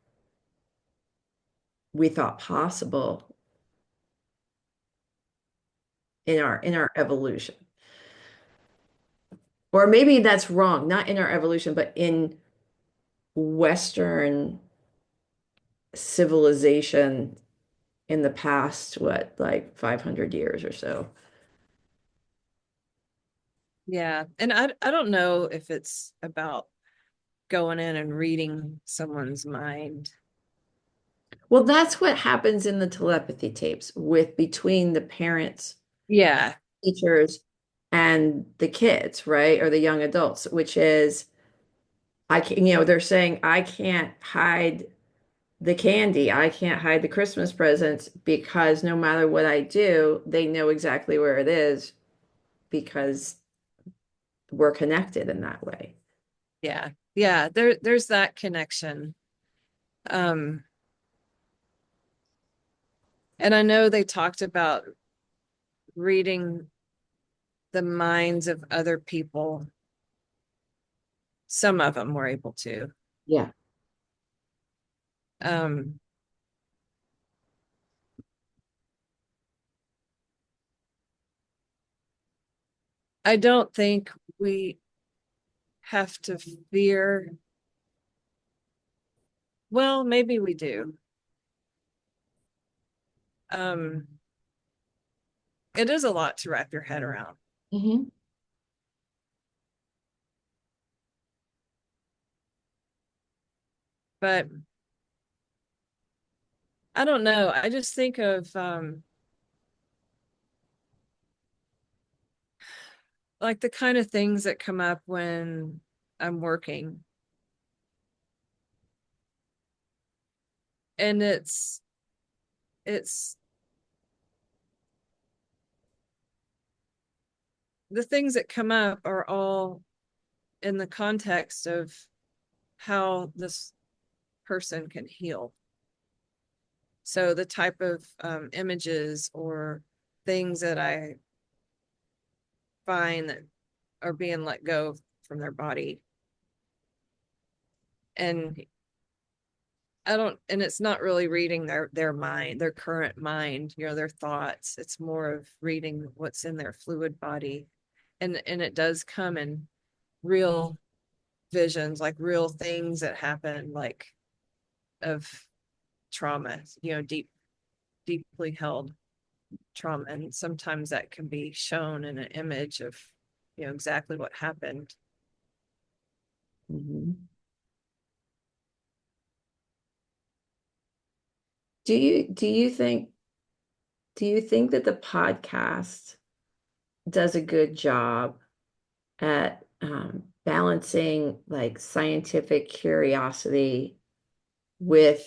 we thought possible in our evolution. Or maybe that's wrong, not in our evolution, but in Western civilization in the past, what, like 500 years or so. Yeah. And I don't know if it's about going in and reading someone's mind. Well, that's what happens in the telepathy tapes with between the parents, Yeah. teachers, and the kids, right? Or the young adults, which is I can, they're saying I can't hide the candy. I can't hide the Christmas presents because no matter what I do, they know exactly where it is because we're connected in that way. Yeah. Yeah. There's that connection. Um, and I know they talked about reading the minds of other people. Some of them were able to. Yeah. Um, I don't think we have to fear. Well, maybe we do. Um, it is a lot to wrap your head around. Hmm. But I don't know. I just think of like the kind of things that come up when I'm working. And it's the things that come up are all in the context of how this person can heal. So the type of images or things that I find that are being let go from their body. And and it's not really reading their mind, their current mind, their thoughts. It's more of reading what's in their fluid body. And it does come in real visions, like real things that happen, like of trauma, deeply held trauma. And sometimes that can be shown in an image of, exactly what happened. Mhm. Do you think that the podcast does a good job at balancing like scientific curiosity with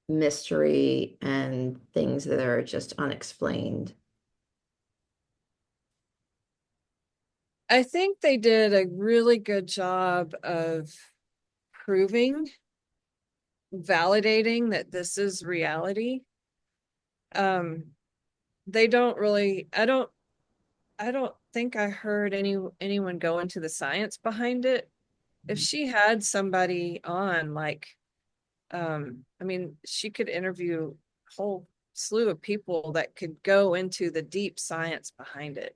mystery and things that are just unexplained? I think they did a really good job of proving, validating that this is reality. They don't really, I don't think I heard anyone go into the science behind it. If she had somebody on, like, I mean, she could interview a whole slew of people that could go into the deep science behind it.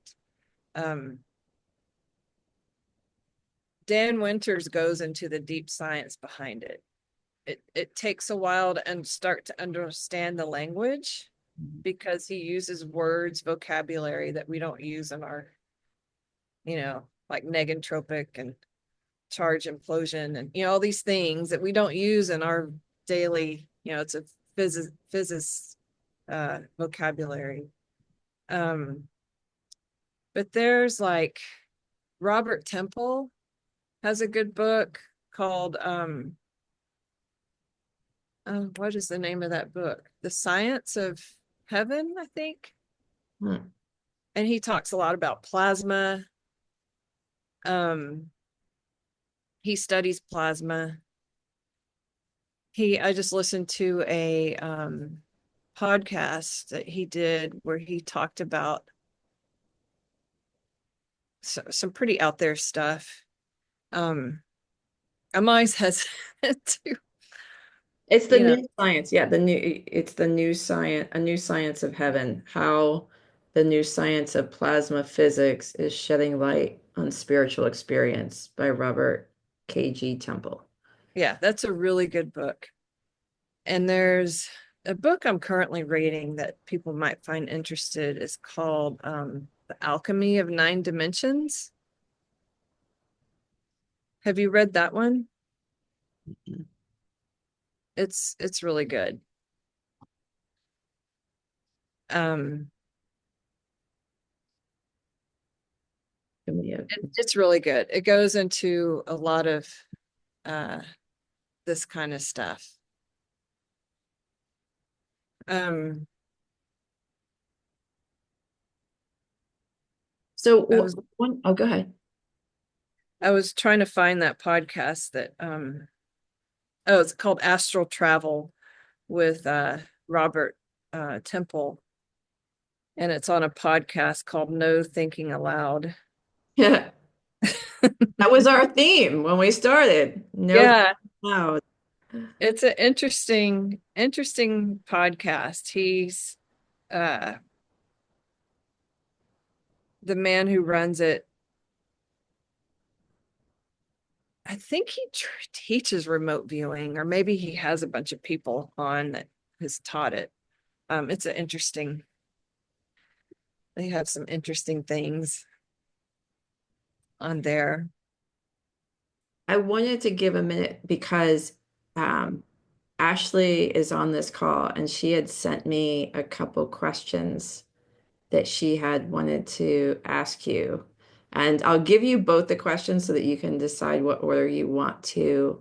Dan Winters goes into the deep science behind it. It takes a while to start to understand the language, because he uses words, vocabulary that we don't use in our, like negentropic and charge implosion, and all these things that we don't use in our daily, it's a physics vocabulary. But there's like Robert Temple has a good book called what is the name of that book? The Science of Heaven, I think. Hmm. And he talks a lot about plasma. Um, he studies plasma. I just listened to a podcast that he did where he talked about some pretty out there stuff. I'm always hesitant to, It's the you know, new science. Yeah, it's the new science, a new science of heaven, how the new science of plasma physics is shedding light on spiritual experience by Robert K.G. Temple. yeah, that's a really good book. And there's a book I'm currently reading that people might find interested. Is called The Alchemy of Nine Dimensions. Have you read that one? It's really good. Um, it's really good. It goes into a lot of uh, this kind of stuff. Um, So I was oh, go ahead. I was trying to find that podcast that oh, it's called Astral Travel with Robert Temple, and it's on a podcast called No Thinking Aloud. Yeah, that was our theme when we started. No Yeah, cloud. it's an interesting podcast. He's uh the man who runs it. I think he teaches remote viewing, or maybe he has a bunch of people on that has taught it. It's an interesting. They have some interesting things on there. I wanted to give a minute because um, Ashley is on this call and she had sent me a couple questions that she had wanted to ask you. And I'll give you both the questions so that you can decide what order you want uh,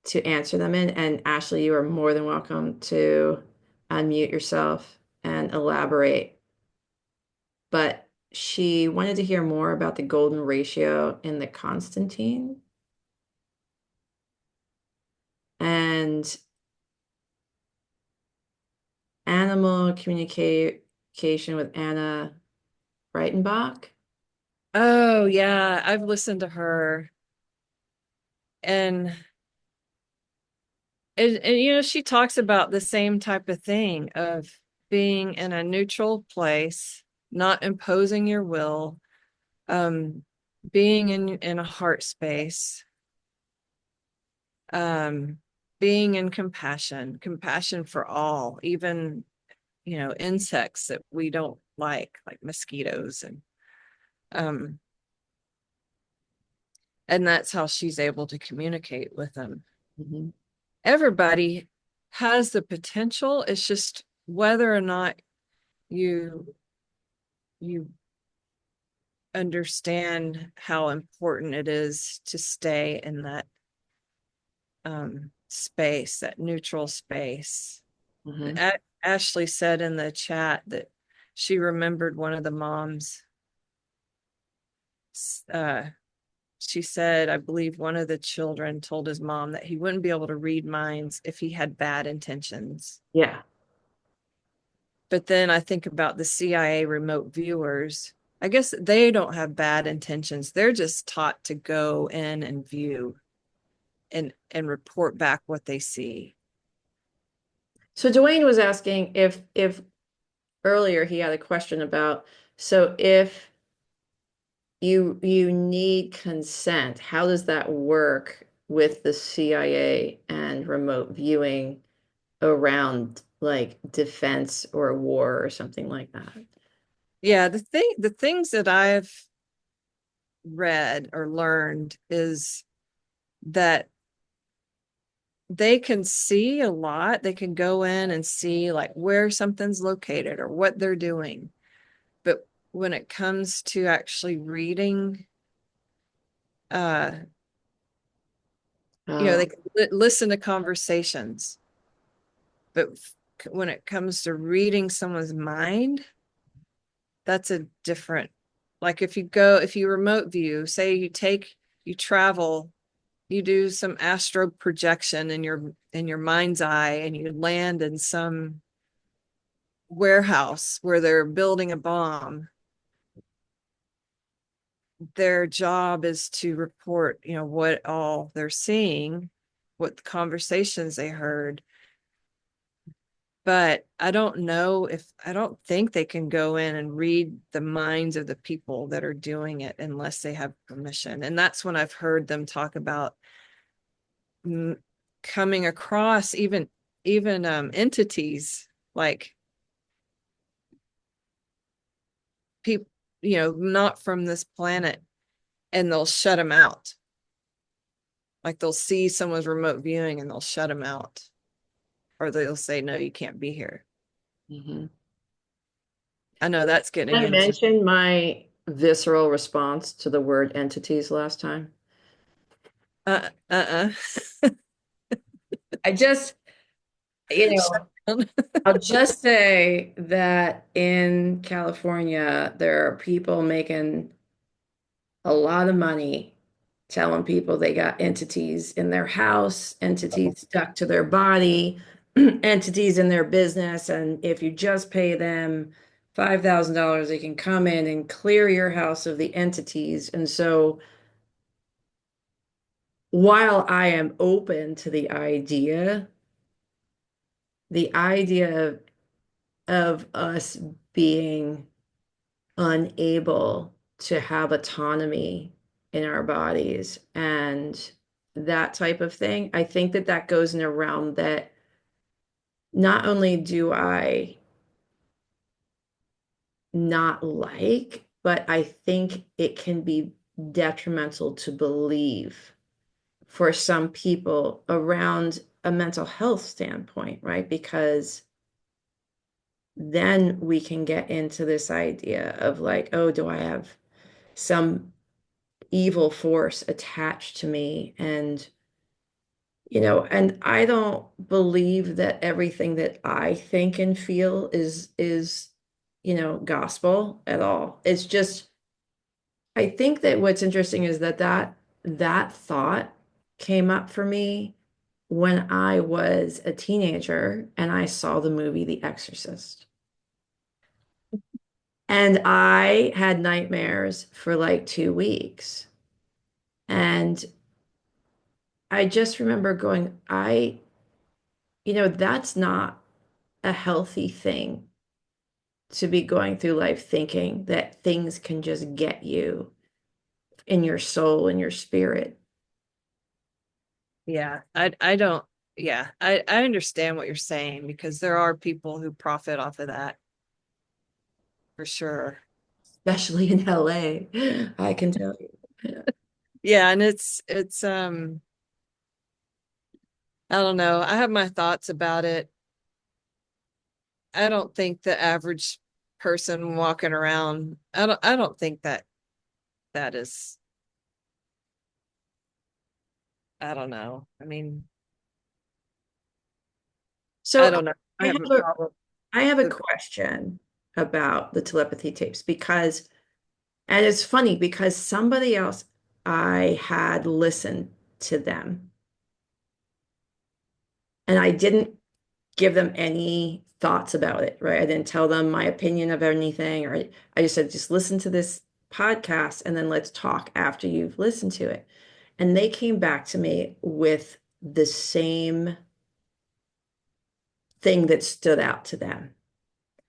to answer them in. And Ashley, you are more than welcome to unmute yourself and elaborate. But she wanted to hear more about the golden ratio in the Constantine. And Animal Communication with Anna Breitenbach. Oh yeah, I've listened to her, and she talks about the same type of thing of being in a neutral place, not imposing your will, um, being in a heart space, um, being in compassion for all, even insects that we don't like mosquitoes, um, and that's how she's able to communicate with them. Mm-hmm. Everybody has the potential. It's just whether or not you understand how important it is to stay in that space, that neutral space. Mm-hmm. Ashley said in the chat that she remembered one of the moms. Uh, she said, I believe one of the children told his mom that he wouldn't be able to read minds if he had bad intentions. Yeah. But then I think about the CIA remote viewers. I guess they don't have bad intentions. They're just taught to go in and view and report back what they see. So Dwayne was asking if earlier he had a question about, so if you need consent, how does that work with the CIA and remote viewing around like defense or war or something like that? Yeah, the things that I've read or learned is that they can see a lot. They can go in and see like where something's located or what they're doing. But when it comes to actually reading, uh, Oh, they can listen to conversations. But when it comes to reading someone's mind, that's a different, like if you remote view, say you travel, you do some astro projection in your mind's eye, and you land in some warehouse where they're building a bomb. Their job is to report, what all they're seeing, what conversations they heard. But I don't think they can go in and read the minds of the people that are doing it unless they have permission. And that's when I've heard them talk about coming across even entities like people, not from this planet, and they'll shut them out. Like they'll see someone's remote viewing and they'll shut them out, or they'll say, no, you can't be here. mhm. I know that's getting I into mentioned my visceral response to the word entities last time. uh-uh. I just, you know, I'll just say that in California, there are people making a lot of money telling people they got entities in their house, entities stuck to their body, entities in their business. And if you just pay them $5,000, they can come in and clear your house of the entities. And so while I am open to the idea of us being unable to have autonomy in our bodies and that type of thing. I think that that goes in a realm that not only do I not like, but I think it can be detrimental to believe for some people around a mental health standpoint, right? Because then we can get into this idea of like, oh, do I have some evil force attached to me? And I don't believe that everything that I think and feel is gospel at all. It's just I think that what's interesting is that thought came up for me when I was a teenager and I saw the movie The Exorcist. And I had nightmares for like 2 weeks. And I just remember going, that's not a healthy thing to be going through life thinking that things can just get you in your soul and your spirit. Yeah, I don't, yeah, I understand what you're saying because there are people who profit off of that for sure. Especially in LA, I can tell you. Yeah. Yeah, and I don't know. I have my thoughts about it. I don't think the average person walking around, I don't think that that is, I don't know. I mean, I So don't know. I I have have a a problem I have a with, question about the telepathy tapes because, and it's funny because somebody else I had listened to them and I didn't give them any thoughts about it, right? I didn't tell them my opinion of anything, or I just said, just listen to this podcast and then let's talk after you've listened to it. And they came back to me with the same thing that stood out to them.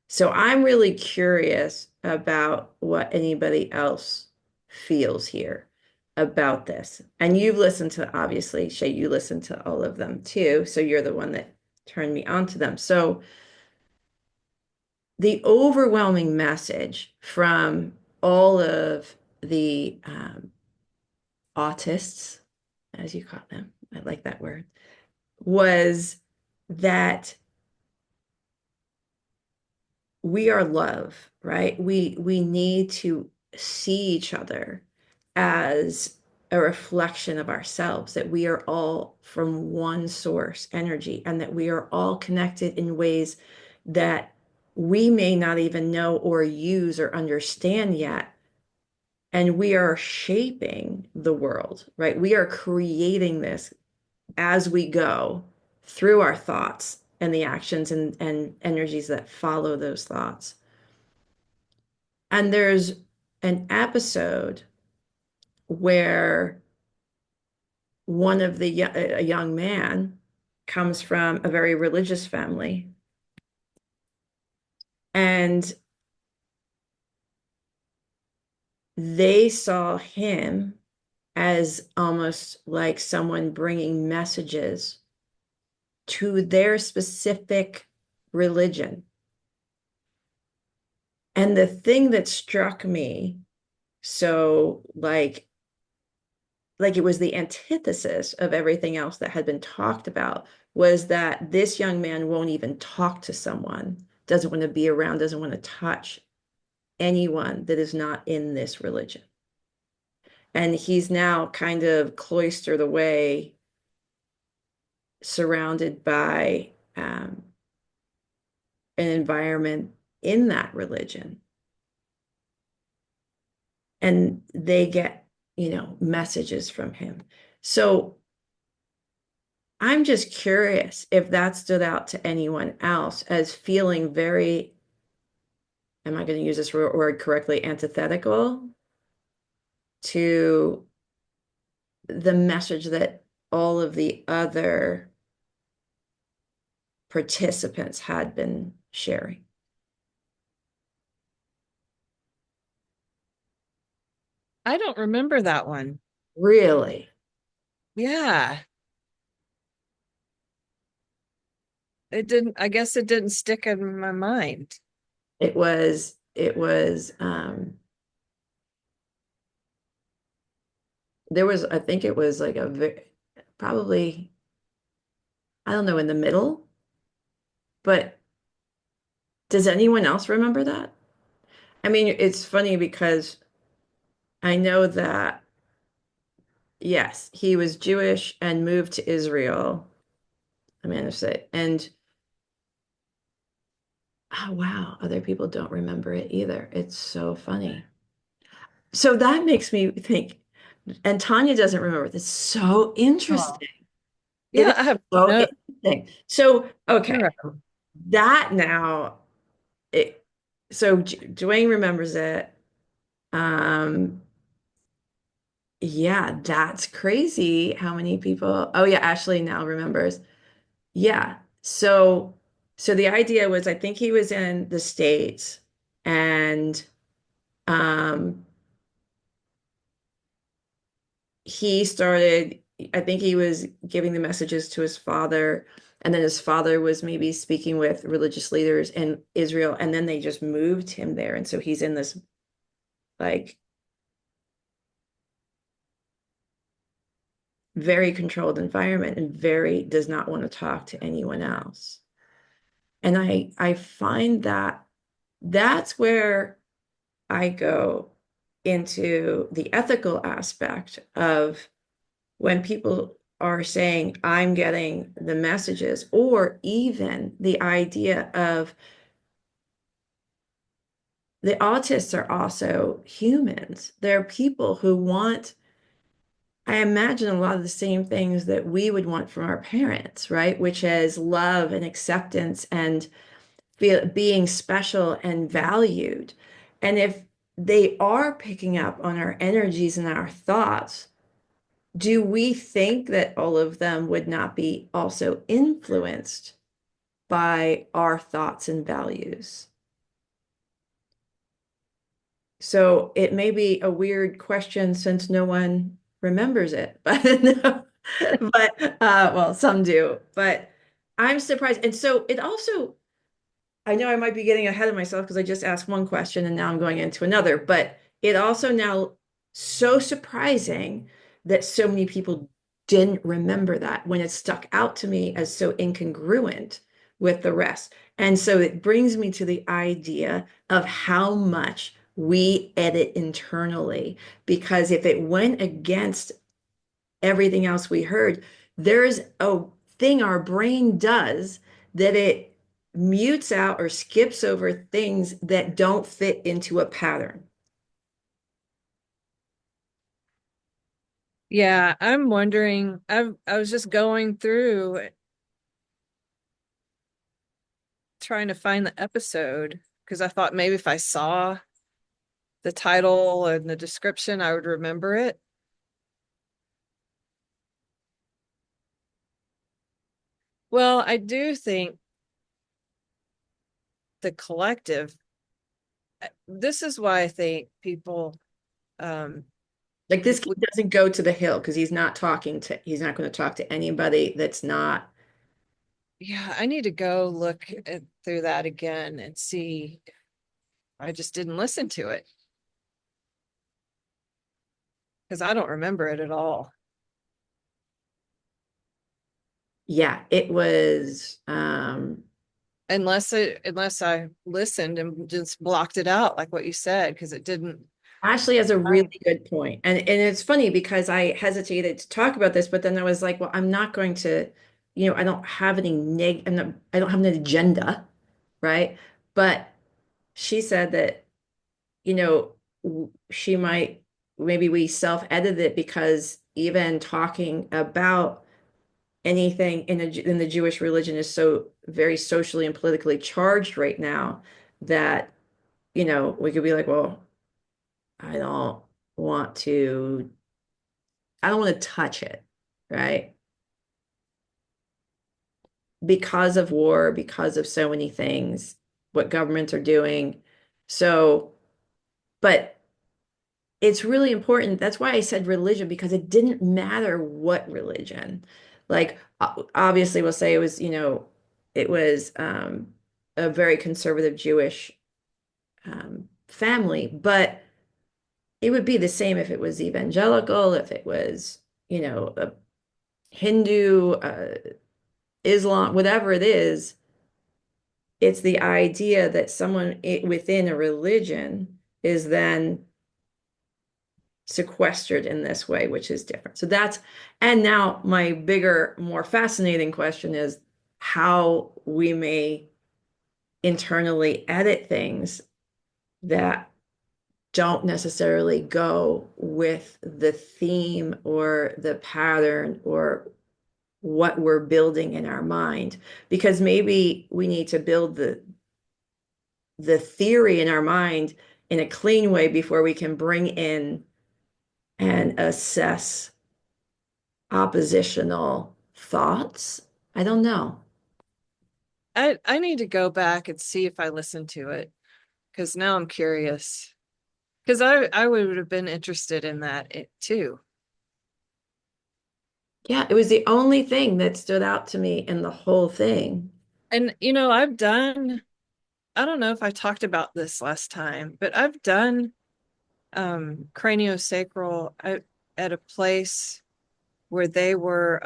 So I'm really curious about what anybody else feels here about this. And you've listened to, obviously, Shay, you listened to all of them too. So you're the one that turned me on to them. So the overwhelming message from all of the autists, as you call them, I like that word, was that we are love, right? We need to see each other as a reflection of ourselves, that we are all from one source energy and that we are all connected in ways that we may not even know or use or understand yet. And we are shaping the world, right? We are creating this as we go through our thoughts and the actions and energies that follow those thoughts. And there's an episode where a young man comes from a very religious family, and they saw him as almost like someone bringing messages to their specific religion. And the thing that struck me, so like it was the antithesis of everything else that had been talked about, was that this young man won't even talk to someone, doesn't want to be around, doesn't want to touch anyone that is not in this religion. And he's now kind of cloistered away, surrounded by an environment in that religion. And they get, messages from him. So I'm just curious if that stood out to anyone else as feeling very, am I going to use this word correctly, antithetical to the message that all of the other participants had been sharing. I don't remember that one. Really, Yeah. I guess it didn't stick in my mind. it was there was, I think it was like probably, I don't know, in the middle, but does anyone else remember that? I mean, it's funny because I know that, yes, he was Jewish and moved to Israel. I'm going to say, and oh, wow, other people don't remember it either. It's so funny. So that makes me think, and Tanya doesn't remember. That's so Oh. interesting. It is Yeah, I have so no interesting. So, okay, zero. that now, it, so Dwayne remembers it. Um, yeah, that's crazy how many people. Oh yeah, Ashley now remembers. Yeah. So the idea was I think he was in the States and um he started, I think he was giving the messages to his father, and then his father was maybe speaking with religious leaders in Israel, and then they just moved him there. And so he's in this like very controlled environment and very does not want to talk to anyone else. And I find that that's where I go into the ethical aspect of when people are saying, I'm getting the messages, or even the idea of the autists are also humans. They're people who want, I imagine, a lot of the same things that we would want from our parents, right? Which is love and acceptance and being special and valued. And if they are picking up on our energies and our thoughts, do we think that all of them would not be also influenced by our thoughts and values? So it may be a weird question since no one remembers it, but no, well, some do, but I'm surprised. And so it also, I know I might be getting ahead of myself because I just asked one question and now I'm going into another, but it also now so surprising that so many people didn't remember that when it stuck out to me as so incongruent with the rest. And so it brings me to the idea of how much we edit internally, because if it went against everything else we heard, there's a thing our brain does that it mutes out or skips over things that don't fit into a pattern. Yeah, I'm wondering. I was just going through trying to find the episode because I thought maybe if I saw the title and the description, I would remember it. Well, I do think the collective, this is why I think people, um, Like this if kid we, doesn't go to the hill because he's not going to talk to anybody that's not. yeah, I need to go look through that again and see. I just didn't listen to it because I don't remember it at all. Yeah, it was, Unless I listened and just blocked it out, like what you said, because it didn't. Ashley has a really good point. And it's funny because I hesitated to talk about this, but then I was like, well, I'm not going to, I don't have any I don't have an agenda, right? But she said that, she might, maybe we self-edit it because even talking about anything in the Jewish religion is so very socially and politically charged right now that, we could be like, well, I don't want to, I don't want to touch it, right? Because of war, because of so many things, what governments are doing. So, but it's really important. That's why I said religion, because it didn't matter what religion. Like, obviously, we'll say it was, it was a very conservative Jewish family, but it would be the same if it was evangelical, if it was, a Hindu, Islam, whatever it is. It's the idea that someone within a religion is then sequestered in this way, which is different. So that's, and now my bigger, more fascinating question is how we may internally edit things that don't necessarily go with the theme or the pattern or what we're building in our mind, because maybe we need to build the theory in our mind in a clean way before we can bring in and assess oppositional thoughts. I don't know. I need to go back and see if I listened to it because now I'm curious. Because I would have been interested in that too. Yeah, it was the only thing that stood out to me in the whole thing. And I don't know if I talked about this last time, but I've done craniosacral at a place where they were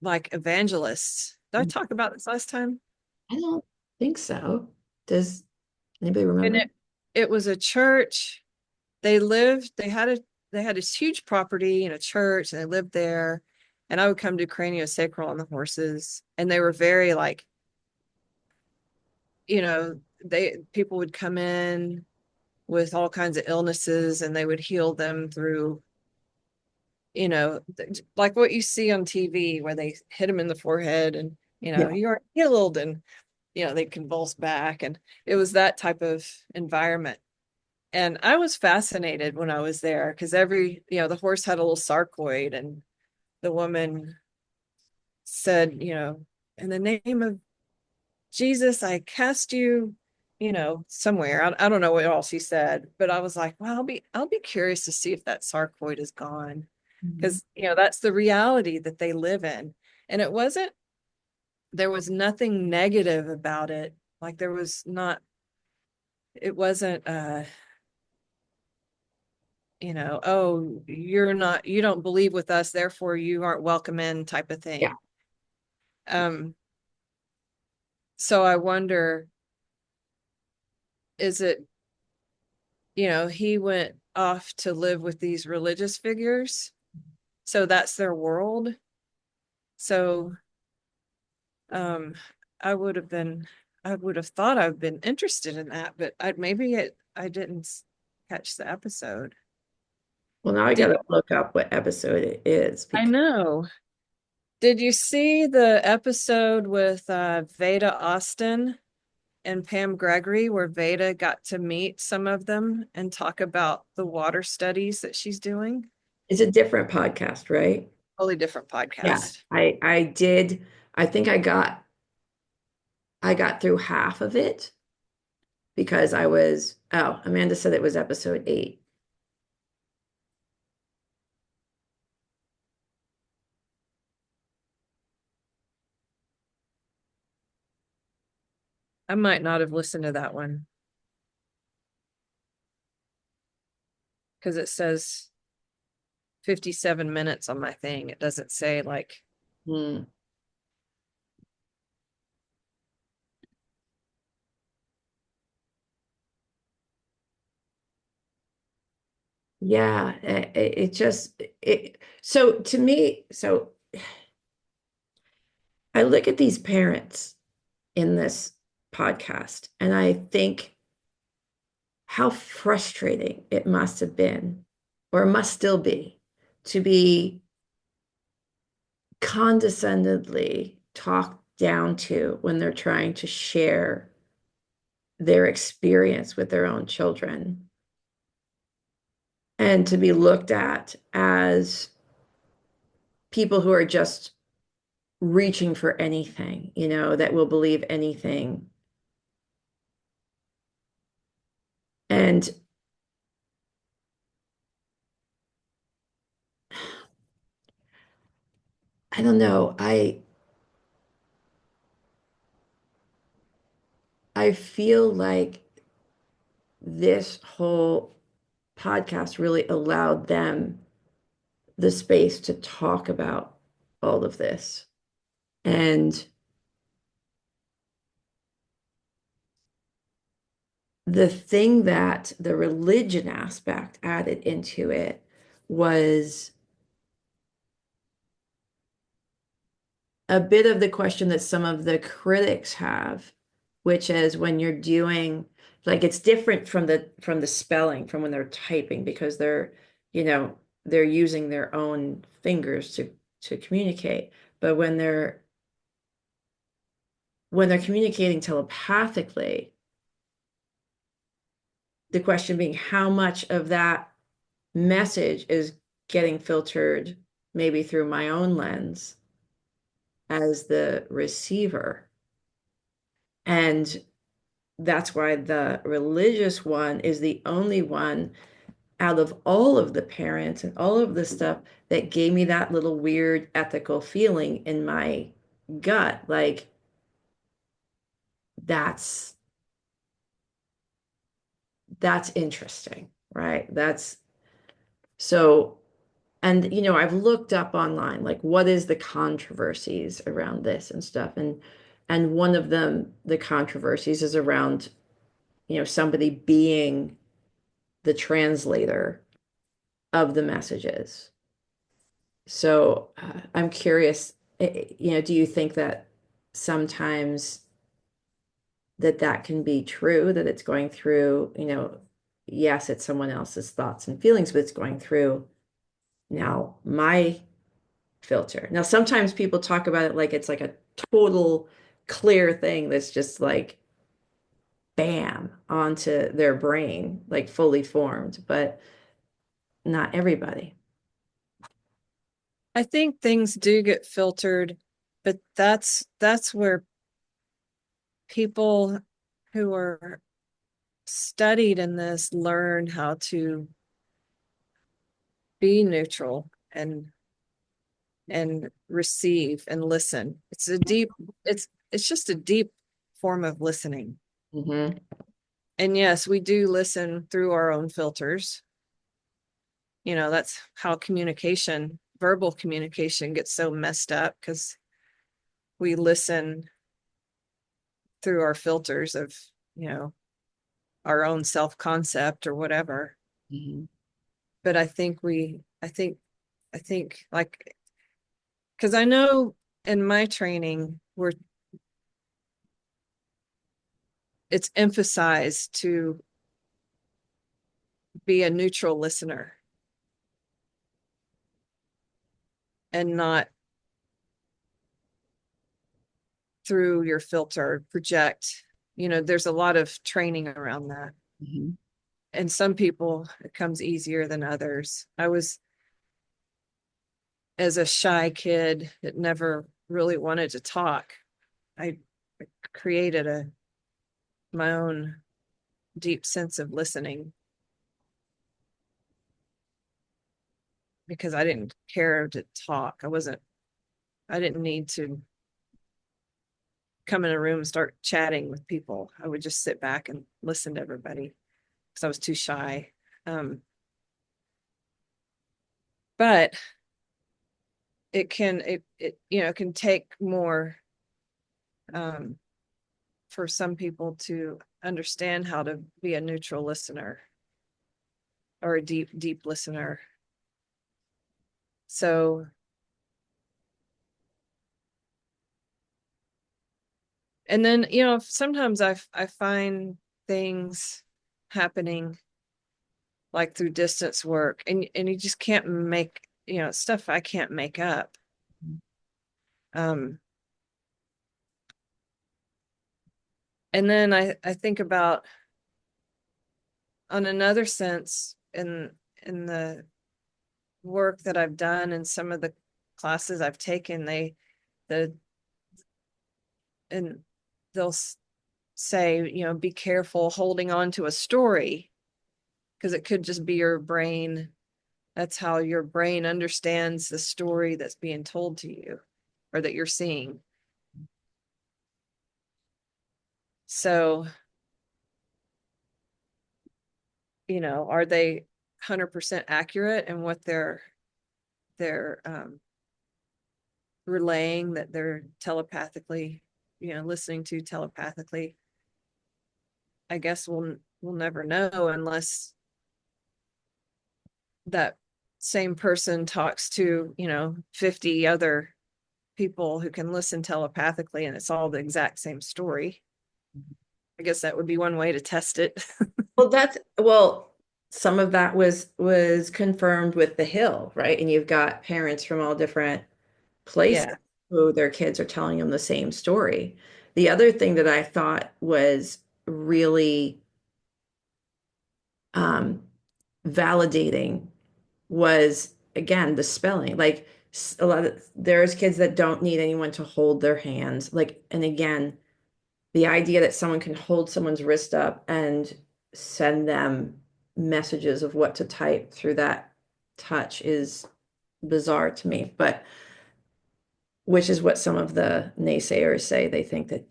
like evangelists. Did I talk about this last time? I don't think so. Does anybody And remember? it was a church. They had this huge property and a church, and they lived there. And I would come to craniosacral on the horses, and they were very like, people would come in with all kinds of illnesses, and they would heal them through, like what you see on TV where they hit them in the forehead, and Yeah. you are healed, and they convulse back, and it was that type of environment. And I was fascinated when I was there because the horse had a little sarcoid, and the woman said, in the name of Jesus, I cast you, somewhere. I don't know what else he said, but I was like, well, I'll be curious to see if that sarcoid is gone Mhm. because, that's the reality that they live in. And there was nothing negative about it. Like it wasn't, oh, you don't believe with us, therefore you aren't welcome in type of Yeah. thing. So I wonder, is it, he went off to live with these religious figures, so that's their world. So um I would have been I would have thought I've been interested in that, but I didn't catch the episode. Well, now I Did gotta look up what episode it is I because know. Did you see the episode with Veda Austin and Pam Gregory, where Veda got to meet some of them and talk about the water studies that she's doing? it's a different podcast, right? Totally different Yeah. podcast. I did. I think I got through half of it because Amanda said it was episode 8. I might not have listened to that one because it says 57 minutes on my thing. It doesn't say like, Hmm. Yeah, it just so to me, so I look at these parents in this podcast and I think how frustrating it must have been or must still be to be condescendingly talked down to when they're trying to share their experience with their own children and to be looked at as people who are just reaching for anything, that will believe anything. And I don't know, I feel like this whole podcast really allowed them the space to talk about all of this. And the thing that the religion aspect added into it was a bit of the question that some of the critics have, which is when you're doing like it's different from the spelling from when they're typing because they're, you know, they're using their own fingers to communicate. But when they're communicating telepathically, the question being how much of that message is getting filtered maybe through my own lens as the receiver. And that's why the religious one is the only one out of all of the parents and all of the stuff that gave me that little weird ethical feeling in my gut. Like, that's that's interesting, right? That's so, and I've looked up online, like what is the controversies around this and stuff. And one of them, the controversies is around, somebody being the translator of the messages. So I'm curious, do you think that sometimes that can be true, that it's going through, yes, it's someone else's thoughts and feelings, but it's going through now my filter. Now, sometimes people talk about it like it's like a total clear thing that's just like bam onto their brain, like fully formed, but not everybody. I think things do get filtered, but that's where people who are studied in this learn how to be neutral and receive and listen. It's just a deep form of listening. Mm-hmm. And yes, we do listen through our own filters. That's how verbal communication gets so messed up, because we listen through our filters of, our own self-concept or whatever. Mm-hmm. But I think like, because I know in my training where it's emphasized to be a neutral listener and not through your filter project. There's a lot of training around that. Mm-hmm. And some people it comes easier than others. I was, as a shy kid that never really wanted to talk, I created my own deep sense of listening because I didn't care to talk. I didn't need to come in a room and start chatting with people. I would just sit back and listen to everybody because I was too shy. But it can take more for some people to understand how to be a neutral listener or a deep listener. So, and then, sometimes I find things happening like through distance work, and you just can't make, stuff I can't make up. And then I think about, on another sense, in the work that I've done and some of the classes I've taken, and they'll say, be careful holding on to a story, because it could just be your brain. That's how your brain understands the story that's being told to you or that you're seeing. So, are they 100% accurate in what they're relaying, that they're telepathically, listening to telepathically? I guess we'll never know unless that same person talks to, 50 other people who can listen telepathically and it's all the exact same story. I guess that would be one way to test it. Well, some of that was confirmed with the Hill, right? And you've got parents from all different places Yeah. who their kids are telling them the same story. The other thing that I thought was really um, validating was again the spelling. Like a lot of there's kids that don't need anyone to hold their hands. Like, and again, the idea that someone can hold someone's wrist up and send them messages of what to type through that touch is bizarre to me. But which is what some of the naysayers say. They think that,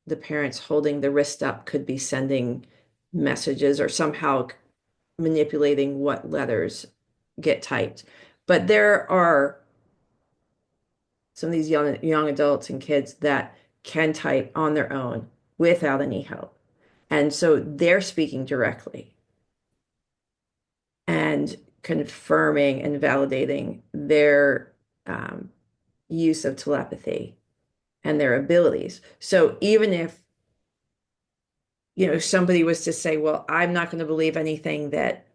the parents holding the wrist up could be sending messages or somehow manipulating what letters get typed. But there are some of these young adults and kids that can type on their own without any help. And so they're speaking directly and confirming and validating their use of telepathy and their abilities. So even if, somebody was to say, well, I'm not going to believe anything that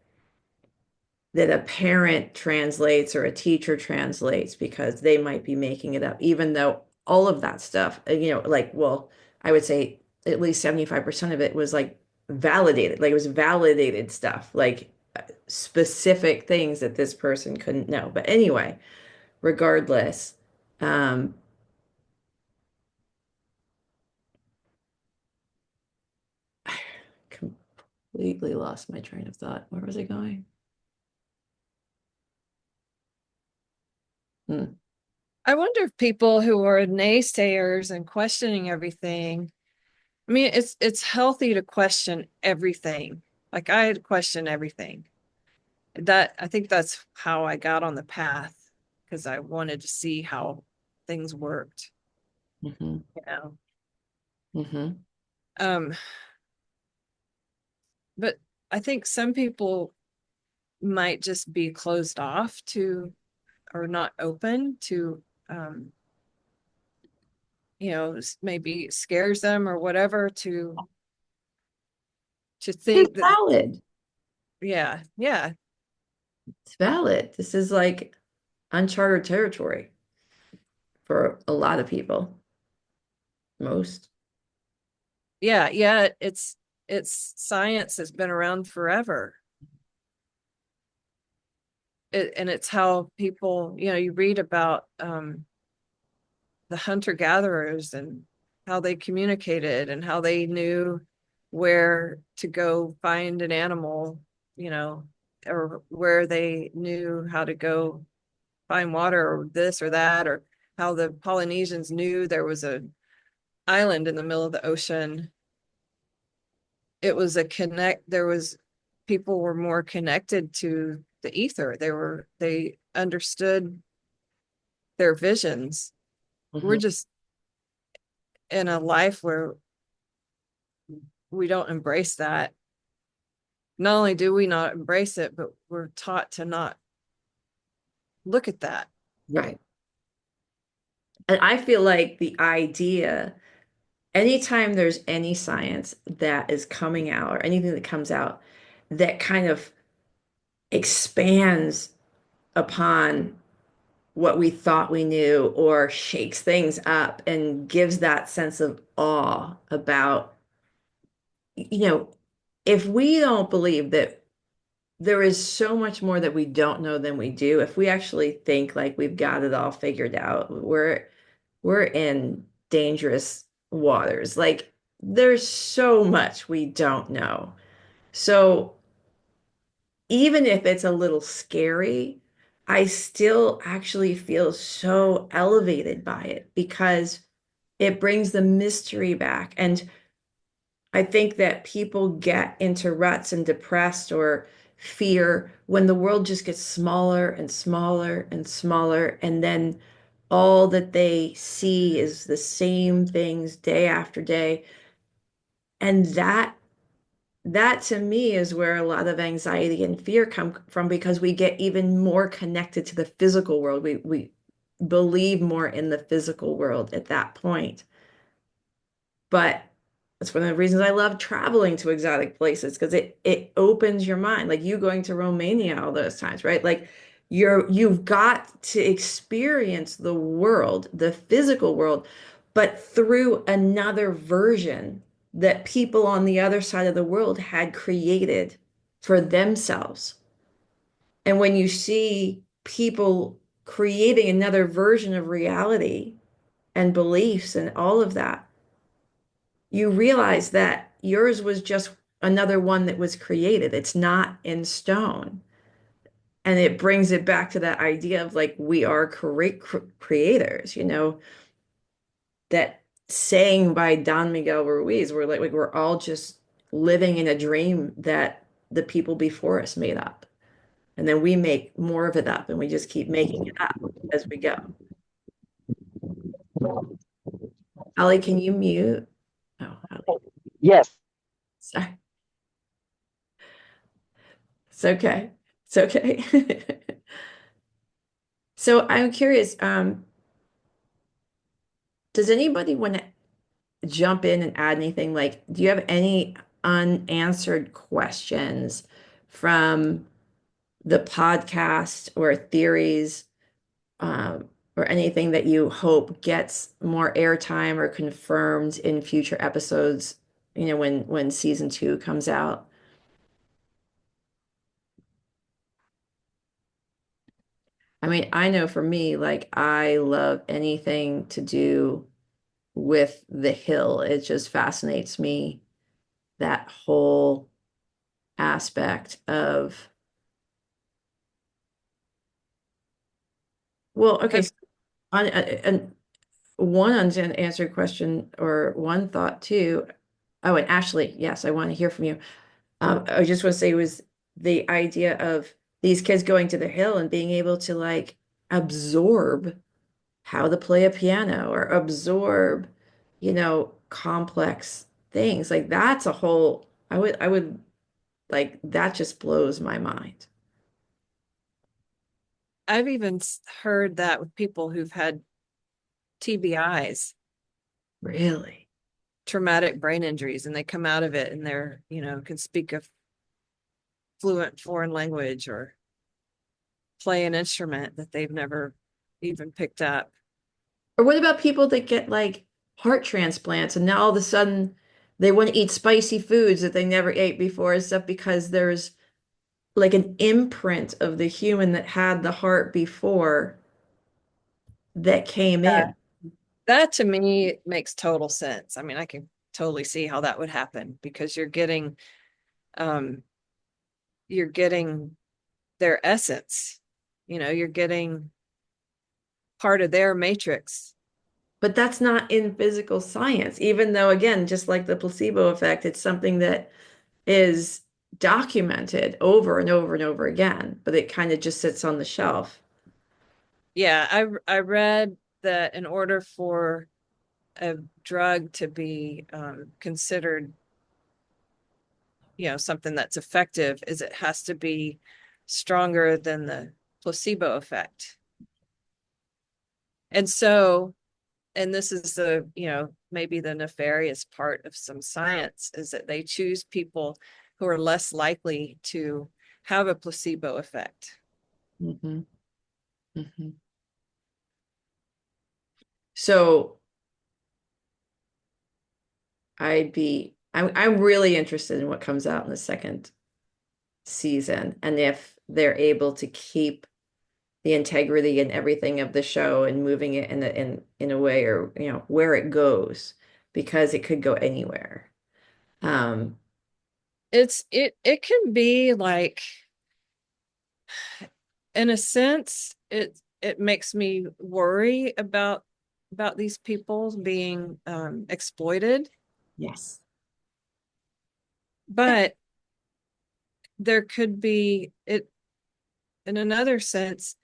a parent translates or a teacher translates because they might be making it up, even though all of that stuff, like, well, I would say at least 75% of it was like validated, like it was validated stuff, like specific things that this person couldn't know. But anyway, regardless, um, completely lost my train of thought. Where was I going? Hmm. I wonder if people who are naysayers and questioning everything, I mean, it's healthy to question everything. Like I had to question everything. That I think that's how I got on the path because I wanted to see how things worked, Hmm. you know. Hmm. Um, but I think some people might just be closed off to or not open to maybe scares them or whatever to It's think that valid. yeah. It's valid. This is like uncharted territory for a lot of people, most. Yeah, it's science has been around forever. And it's how people, you read about the hunter gatherers and how they communicated and how they knew where to go find an animal, you know, or where they knew how to go find water or this or that, or how the Polynesians knew there was a island in the middle of the ocean. It was a connect, there was people were more connected to the ether. They understood their visions. We're Mhm. just in a life where we don't embrace that. Not only do we not embrace it, but we're taught to not look at that. Right. And I feel like the idea, anytime there's any science that is coming out or anything that comes out that kind of expands upon what we thought we knew or shakes things up and gives that sense of awe about, you know, if we don't believe that there is so much more that we don't know than we do, if we actually think like we've got it all figured out, we're in dangerous waters. Like there's so much we don't know. So even if it's a little scary, I still actually feel so elevated by it because it brings the mystery back. And I think that people get into ruts and depressed or fear when the world just gets smaller and smaller and smaller. And then all that they see is the same things day after day. And that to me is where a lot of anxiety and fear come from because we get even more connected to the physical world. We believe more in the physical world at that point. But That's one of the reasons I love traveling to exotic places because it opens your mind. Like you going to Romania all those times, right? Like you've got to experience the world, the physical world, but through another version that people on the other side of the world had created for themselves. And when you see people creating another version of reality and beliefs and all of that, you realize that yours was just another one that was created. It's not in stone. And it brings it back to that idea of like we are creators, that saying by Don Miguel Ruiz, we're all just living in a dream that the people before us made up. And then we make more of it up and we just keep making it up as we go. Allie, can you mute? Oh, Allie. Yes. Sorry. It's okay. It's okay. So I'm curious, does anybody want to jump in and add anything? Like, do you have any unanswered questions from the podcast or theories, or anything that you hope gets more airtime or confirmed in future episodes, when season 2 comes out? I mean, I know for me, like, I love anything to do with the hill. It just fascinates me, that whole aspect of, well, okay, so on and one unanswered question or one thought too. Oh, and Ashley, yes, I want to hear from you. I just want to say was the idea of these kids going to the hill and being able to like absorb how to play a piano or absorb, complex things. Like that's a whole, I would like that just blows my mind. I've even heard that with people who've had TBIs, Really? traumatic brain injuries, and they come out of it and they're, can speak a fluent foreign language or play an instrument that they've never even picked up. Or what about people that get like heart transplants and now all of a sudden they want to eat spicy foods that they never ate before and stuff because there's like an imprint of the human that had the heart before that came in. That to me makes total sense. I mean, I can totally see how that would happen because um you're getting their essence. You're getting part of their matrix. But that's not in physical science, even though, again, just like the placebo effect, it's something that is documented over and over and over again, but it kind of just sits on the shelf. Yeah, I read that in order for a drug to be considered, something that's effective, is it has to be stronger than the placebo effect. And so, and this is the, maybe the nefarious part of some science, is that they choose people who are less likely to have a placebo effect. Hmm. Hmm. So I'm really interested in what comes out in the second season and if they're able to keep the integrity and everything of the show and moving it in a way, or where it goes, because it could go anywhere. Um, It can be like, in a sense, it makes me worry about these people being exploited, yes. but there could be it in another sense.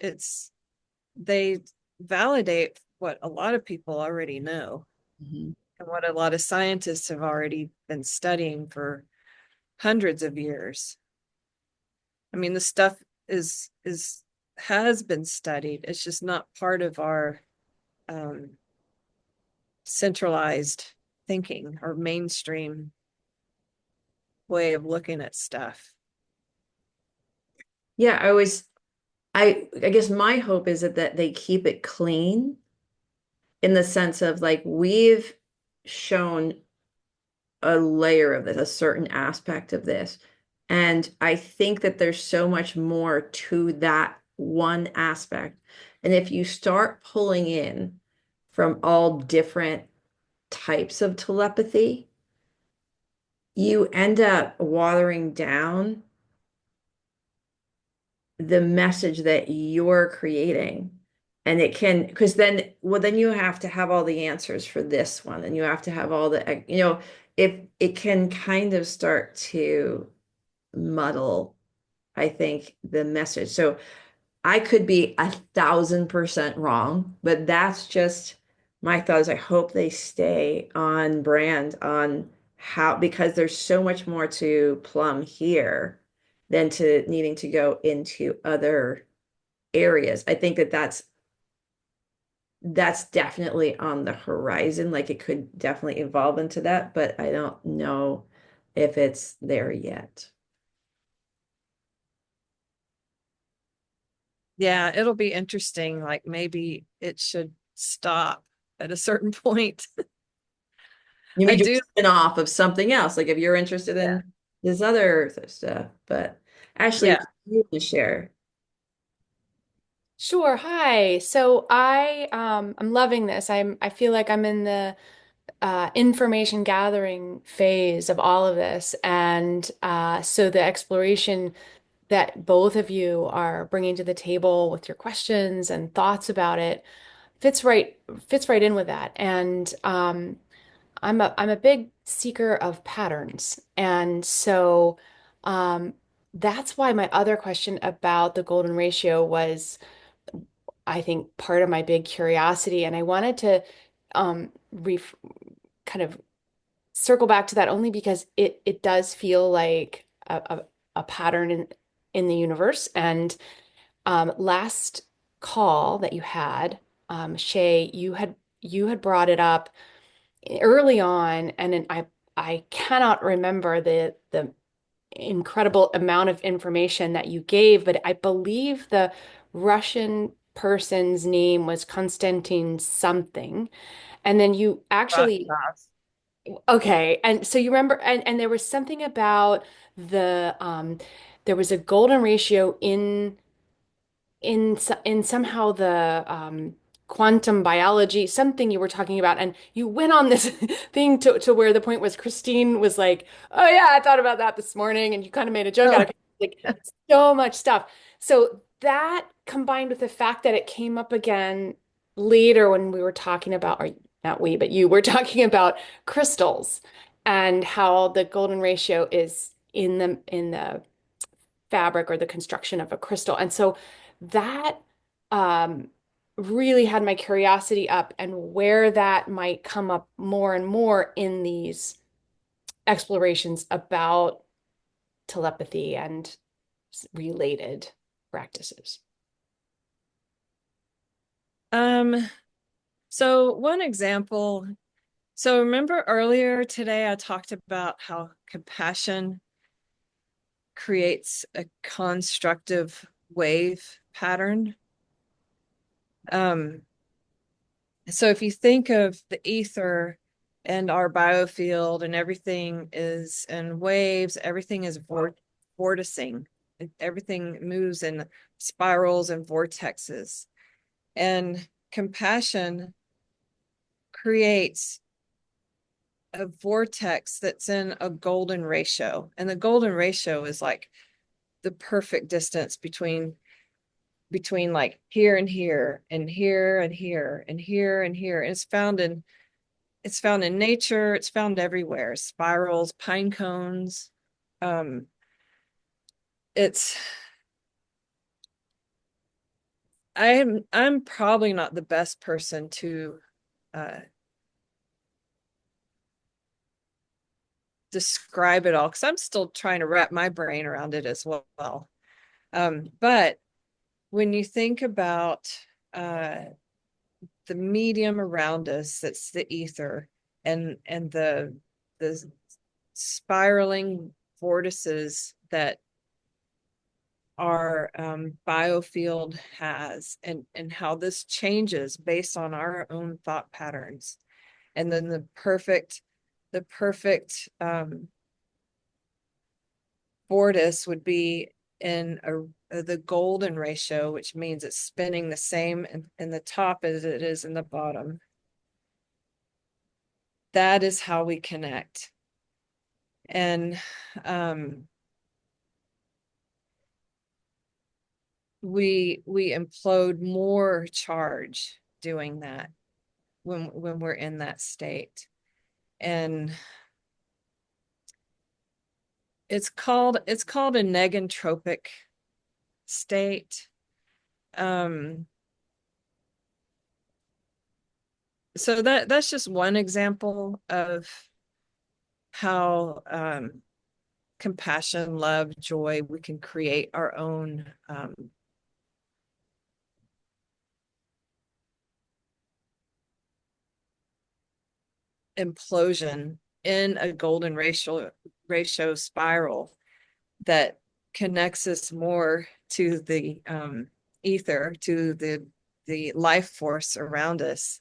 They validate what a lot of people already know Mhm. and what a lot of scientists have already been studying for hundreds of years. I mean, the stuff is has been studied. It's just not part of our centralized. thinking or mainstream way of looking at stuff. Yeah, I guess my hope is that they keep it clean in the sense of like we've shown a layer of this, a certain aspect of this. And I think that there's so much more to that one aspect. And if you start pulling in from all different types of telepathy, you end up watering down the message that you're creating. And it can, because then, well, then you have to have all the answers for this one, and you have to have all the, if it can kind of start to muddle, I think, the message. So I could be 1,000% wrong, but that's just my thoughts. I hope they stay on brand on how, because there's so much more to plumb here than to needing to go into other areas. I think that that's definitely on the horizon. Like it could definitely evolve into that, but I don't know if it's there yet. Yeah, it'll be interesting. Like maybe it should stop at a certain point. You I may do do. a spin-off of something else, like if you're interested Yeah. in this other stuff. But Ashley, Yeah. what do you want to share? Sure. Hi. So I'm loving this. I feel like I'm in the information gathering phase of all of this, and so the exploration that both of you are bringing to the table with your questions and thoughts about it fits right in with that. And I'm a big seeker of patterns, and so um, that's why my other question about the golden ratio was, I think, part of my big curiosity, and I wanted to ref kind of circle back to that only because it does feel like a pattern in the universe. And last call that you had, Shea, you had brought it up early on, and then I cannot remember the incredible amount of information that you gave, but I believe the Russian person's name was Konstantin something. And then you actually, okay, and so you remember, and there was something about there was a golden ratio in somehow the quantum biology, something you were talking about, and you went on this thing to where the point was Christine was like, "Oh yeah, I thought about that this morning," and you kind of made a joke out Oh, of it, like so much stuff. So that combined with the fact that it came up again later when we were talking about, or not we, but you were talking about crystals and how the golden ratio is in the fabric or the construction of a crystal. And so that um, really had my curiosity up, and where that might come up more and more in these explorations about telepathy and related practices. Um, so one example, so remember earlier today I talked about how compassion creates a constructive wave pattern. So if you think of the ether and our biofield and everything is in waves, everything is vorticing. Everything moves in spirals and vortexes. And compassion creates a vortex that's in a golden ratio. And the golden ratio is like the perfect distance between like here and here and here and here and here and here. And it's found in nature, it's found everywhere. Spirals, pine cones. Um, it's I'm probably not the best person to uh describe it all because I'm still trying to wrap my brain around it as well. But when you think about the medium around us, that's the ether, and the spiraling vortices that our biofield has, and how this changes based on our own thought patterns. And then the perfect vortice would be in the golden ratio, which means it's spinning the same in the top as it is in the bottom. That is how we connect. And we implode more charge doing that when we're in that state. And it's called a negentropic state. So that's just one example of how compassion, love, joy, we can create our own implosion in a golden ratio spiral that connects us more to the ether, to the life force around us.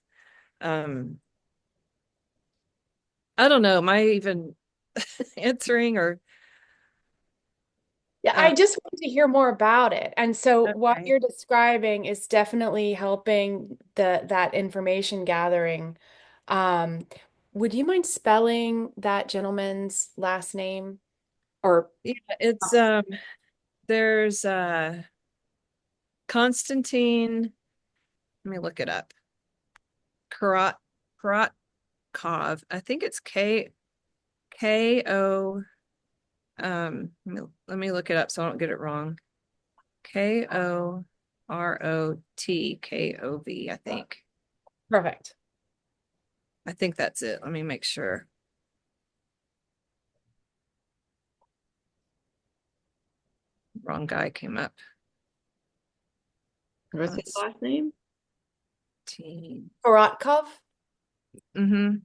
I don't know, am I even answering or Yeah, I just want to hear more about it. And so what okay. you're describing is definitely helping that information gathering. Um, would you mind spelling that gentleman's last name? Or Yeah, it's there's Konstantin, let me look it up. Korotkov. I think it's K-O let me look it up so I don't get it wrong. Korotkov, I think. perfect. I think that's it. Let me make sure. Wrong guy came up. What's his last name? Korotkov? Mm-hmm.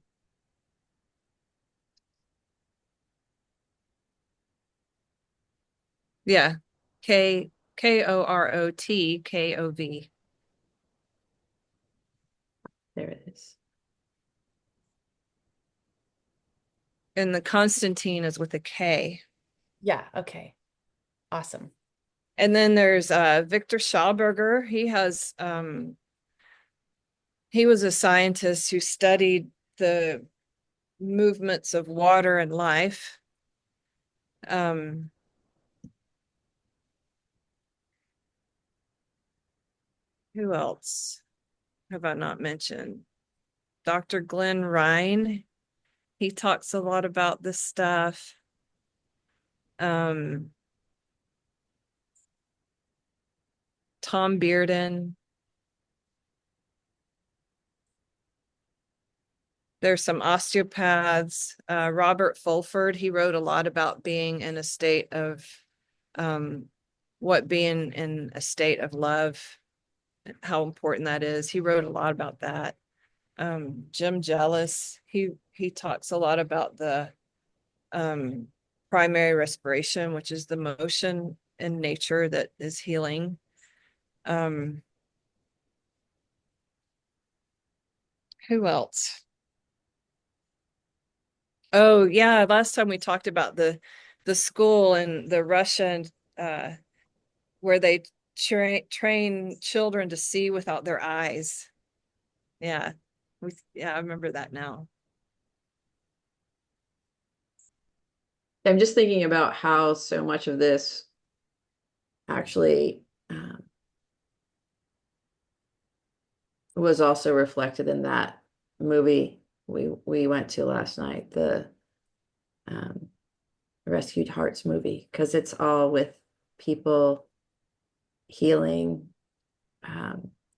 Yeah. Korotkov. There it is. And the Constantine is with a K. Yeah, okay. Awesome. And then there's Victor Schauberger. He was a scientist who studied the movements of water and life. Who else have I not mentioned? Dr. Glenn Ryan. He talks a lot about this stuff. Tom Bearden. There's some osteopaths. Robert Fulford, he wrote a lot about being in a state of what being in a state of love, how important that is. He wrote a lot about that. Jim Jealous, he talks a lot about the primary respiration, which is the motion in nature that is healing. Who else? Oh yeah, last time we talked about the school in the Russian where they train children to see without their eyes. Yeah. Yeah, I remember that now. I'm just thinking about how so much of this actually was also reflected in that movie we went to last night, the um, Rescued Hearts movie, because it's all with people healing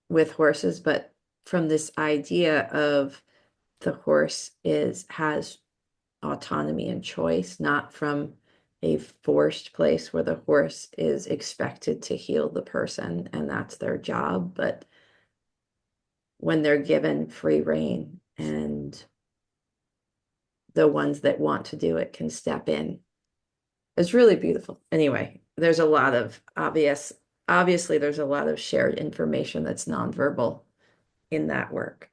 with horses, but from this idea of the horse has autonomy and choice, not from a forced place where the horse is expected to heal the person and that's their job, but when they're given free rein and the ones that want to do it can step in. It's really beautiful. Anyway, there's a lot of obviously there's a lot of shared information that's nonverbal in that work.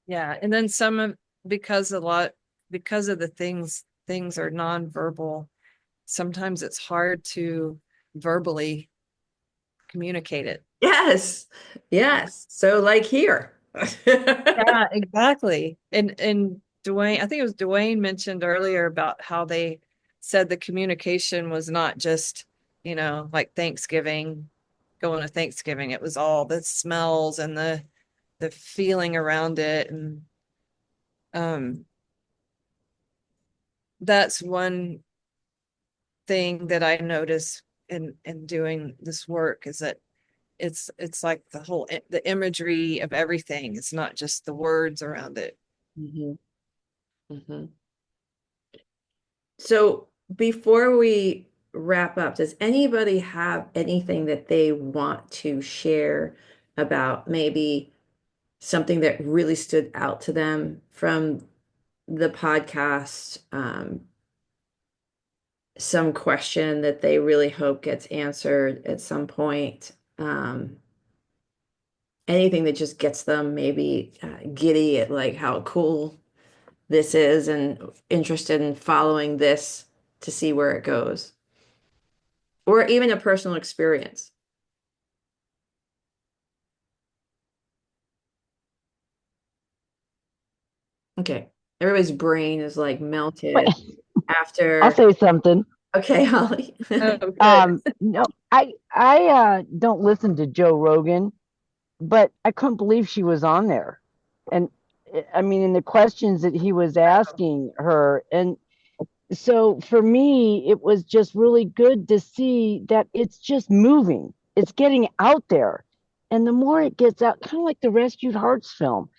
Yeah. And then because of the things are nonverbal, sometimes it's hard to verbally communicate it. Yes. Yes. So like here. Yeah, exactly. And Dwayne, I think it was Dwayne mentioned earlier about how they said the communication was not just, like Thanksgiving, going to Thanksgiving. It was all the smells and the feeling around it. And that's one thing that I notice in doing this work, is that it's like the imagery of everything. It's not just the words around it. Mhm. Mhm. So before we wrap up, does anybody have anything that they want to share about maybe something that really stood out to them from the podcast? Some question that they really hope gets answered at some point. Anything that just gets them maybe giddy at like how cool this is and interested in following this to see where it goes, or even a personal experience. Okay, everybody's brain is like melted I'll after. say something. Okay, Holly. Oh, good. No, I don't listen to Joe Rogan, but I couldn't believe she was on there. And I mean, in the questions that he was asking her. And so for me, it was just really good to see that it's just moving, it's getting out there. And the more it gets out, kind of like the Rescued Hearts film,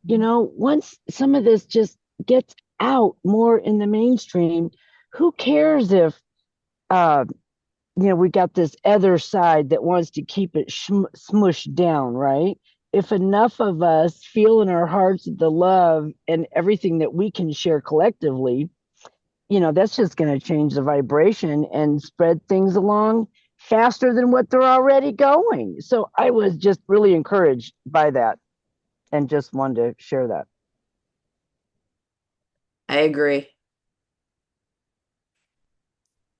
once some of this just gets out more in the mainstream, who cares if uh, we got this other side that wants to keep it smushed down, right? If enough of us feel in our hearts the love and everything that we can share collectively, that's just going to change the vibration and spread things along faster than what they're already going. So I was just really encouraged by that and just wanted to share that. I agree.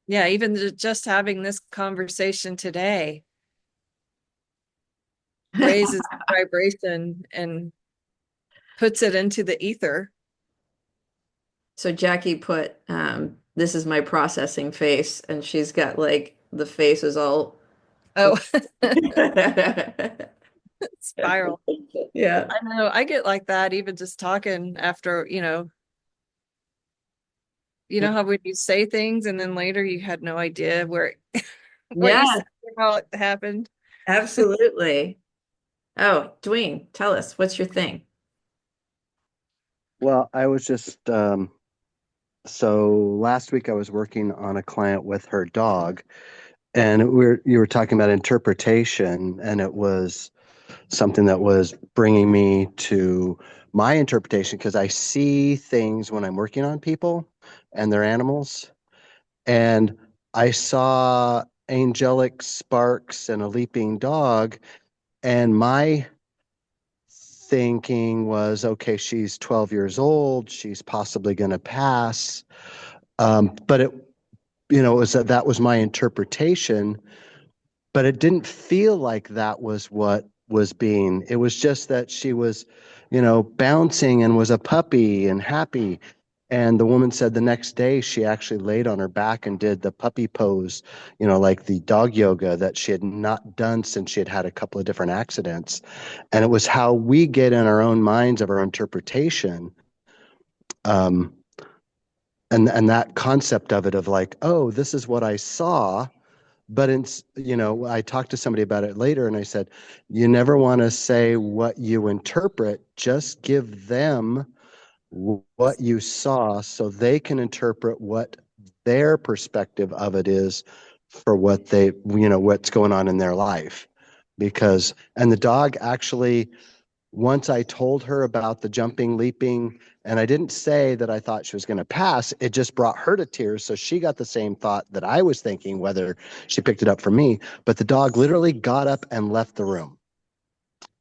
Yeah, even just having this conversation today raises the vibration and puts it into the ether. So Jackie put, this is my processing face, and she's got like the face is all Oh, spiral. yeah. I know. I get like that even just talking after, how when you say things and then later you had no idea what you Yeah, said or how it happened. absolutely. Oh, Dwayne, tell us, what's your thing? Well, I was just so last week I was working on a client with her dog, and you were talking about interpretation, and it was something that was bringing me to my interpretation because I see things when I'm working on people and their animals, and I saw angelic sparks and a leaping dog, and my thinking was, okay, she's 12 years old, she's possibly going to pass. But it was that was my interpretation, but it didn't feel like that was what was being. It was just that she was, bouncing and was a puppy and happy. And the woman said the next day she actually laid on her back and did the puppy pose, like the dog yoga that she had not done since she had had a couple of different accidents. And it was how we get in our own minds of our interpretation. Um, and that concept of it of like, oh, this is what I saw. But I talked to somebody about it later and I said, you never want to say what you interpret, just give them what you saw so they can interpret what their perspective of it is for what what's going on in their life. And the dog actually once I told her about the jumping, leaping, and I didn't say that I thought she was going to pass, it just brought her to tears. So she got the same thought that I was thinking, whether she picked it up from me. But the dog literally got up and left the room,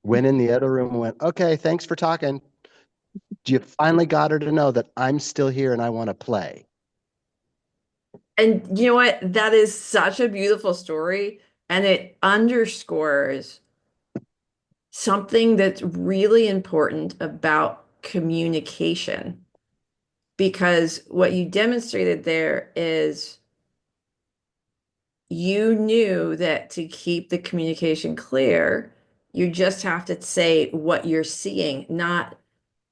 went in the other room and went, okay, thanks for talking. You finally got her to know that I'm still here and I want to play. And you know what? That is such a beautiful story, and it underscores something that's really important about communication. Because what you demonstrated there is you knew that to keep the communication clear, you just have to say what you're seeing, not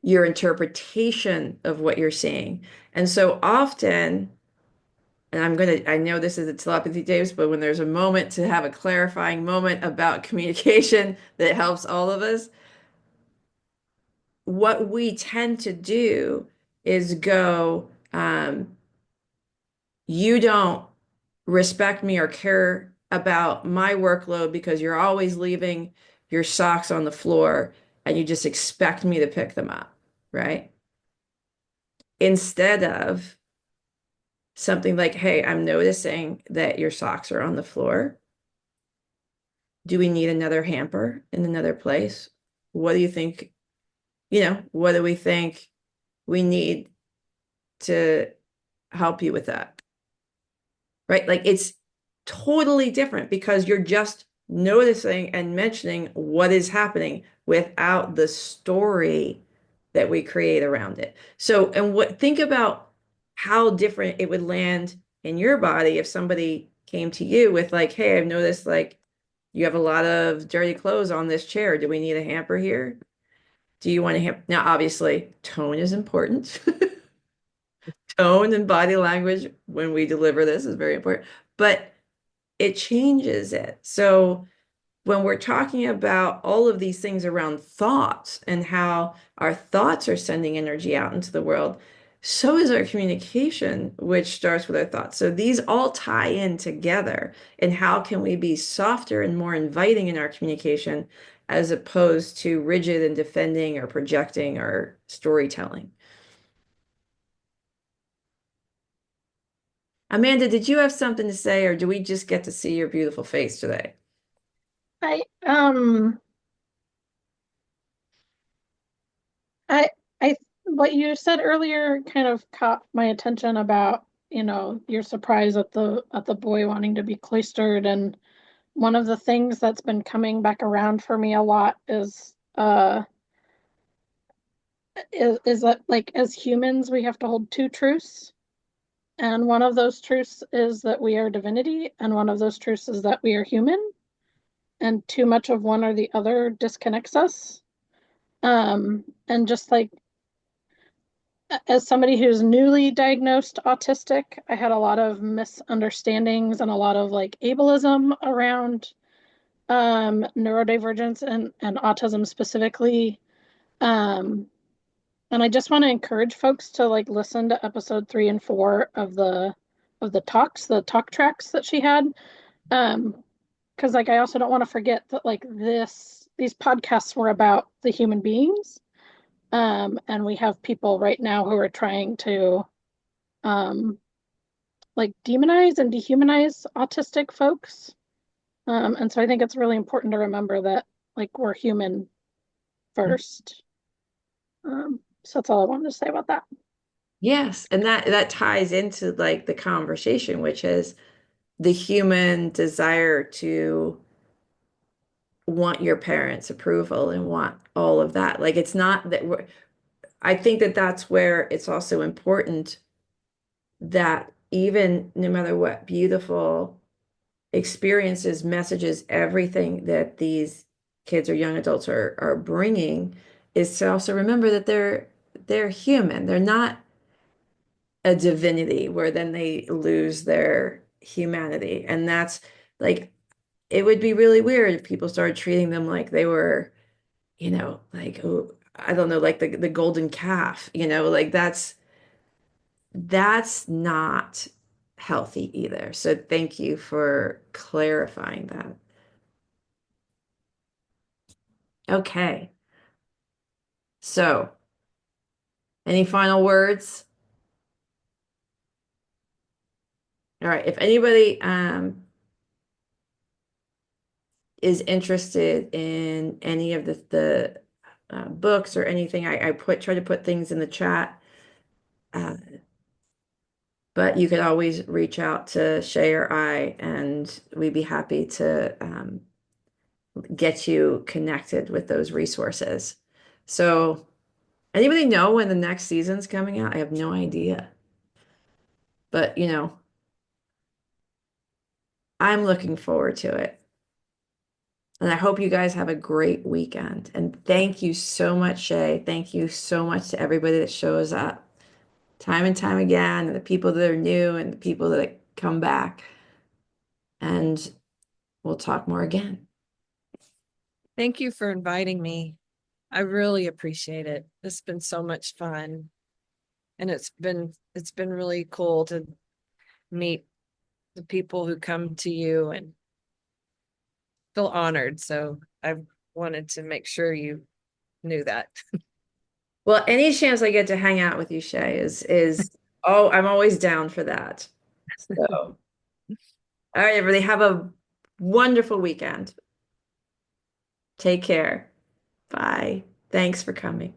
your interpretation of what you're seeing. And so often, and I know this is a telepathy tapes, but when there's a moment to have a clarifying moment about communication that helps all of us, what we tend to do is go, you don't respect me or care about my workload because you're always leaving your socks on the floor and you just expect me to pick them up, right? Instead of something like, hey, I'm noticing that your socks are on the floor. Do we need another hamper in another place? What do you think? What do we think we need to help you with that? Right? Like it's totally different because you're just noticing and mentioning what is happening without the story that we create around it. So, think about how different it would land in your body if somebody came to you with like, hey, I've noticed like you have a lot of dirty clothes on this chair. Do we need a hamper here? Do you want a hamper? Now, obviously, tone is important. Tone and body language when we deliver this is very important, but it changes it. So when we're talking about all of these things around thoughts and how our thoughts are sending energy out into the world, so is our communication, which starts with our thoughts. So these all tie in together. And how can we be softer and more inviting in our communication as opposed to rigid and defending or projecting or storytelling? Amanda, did you have something to say, or do we just get to see your beautiful face today? I um I I what you said earlier kind of caught my attention about, your surprise at the boy wanting to be cloistered. And one of the things that's been coming back around for me a lot is that, like, as humans we have to hold two truths. And one of those truths is that we are divinity, and one of those truths is that we are human, and too much of one or the other disconnects us. And just like, as somebody who's newly diagnosed autistic, I had a lot of misunderstandings and a lot of like ableism around neurodivergence and autism specifically. Um, and I just want to encourage folks to like listen to episode 3 and 4 of the talk tracks that she had. Because like I also don't want to forget that like these podcasts were about the human beings. And we have people right now who are trying to um, like demonize and dehumanize autistic folks. And so I think it's really important to remember that like we're human first. So that's all I wanted to say about that. Yes, and that ties into like the conversation, which is the human desire to want your parents' approval and want all of that. Like it's not that I think that that's where it's also important that even no matter what beautiful experiences, messages, everything that these kids or young adults are bringing is to also remember that they're human. They're not a divinity where then they lose their humanity. And that's like it would be really weird if people started treating them like they were, like oh, I don't know, like the golden calf, like that's not healthy either. So thank you for clarifying that. Okay. So, any final words? All right. If anybody is interested in any of the books or anything, I try to put things in the chat. But you could always reach out to Shay or I, and we'd be happy to get you connected with those resources. So, anybody know when the next season's coming out? I have no idea. But, I'm looking forward to it. And I hope you guys have a great weekend. And thank you so much, Shay. Thank you so much to everybody that shows up time and time again, and the people that are new and the people that come back. And we'll talk more again. Thank you for inviting me. I really appreciate it. This has been so much fun. And it's been really cool to meet the people who come to you and feel honored. So I wanted to make sure you knew that. Well, any chance I get to hang out with you, Shay, is oh, I'm always down for that. So, all right, everybody, have a wonderful weekend. Take care. Bye. Thanks for coming.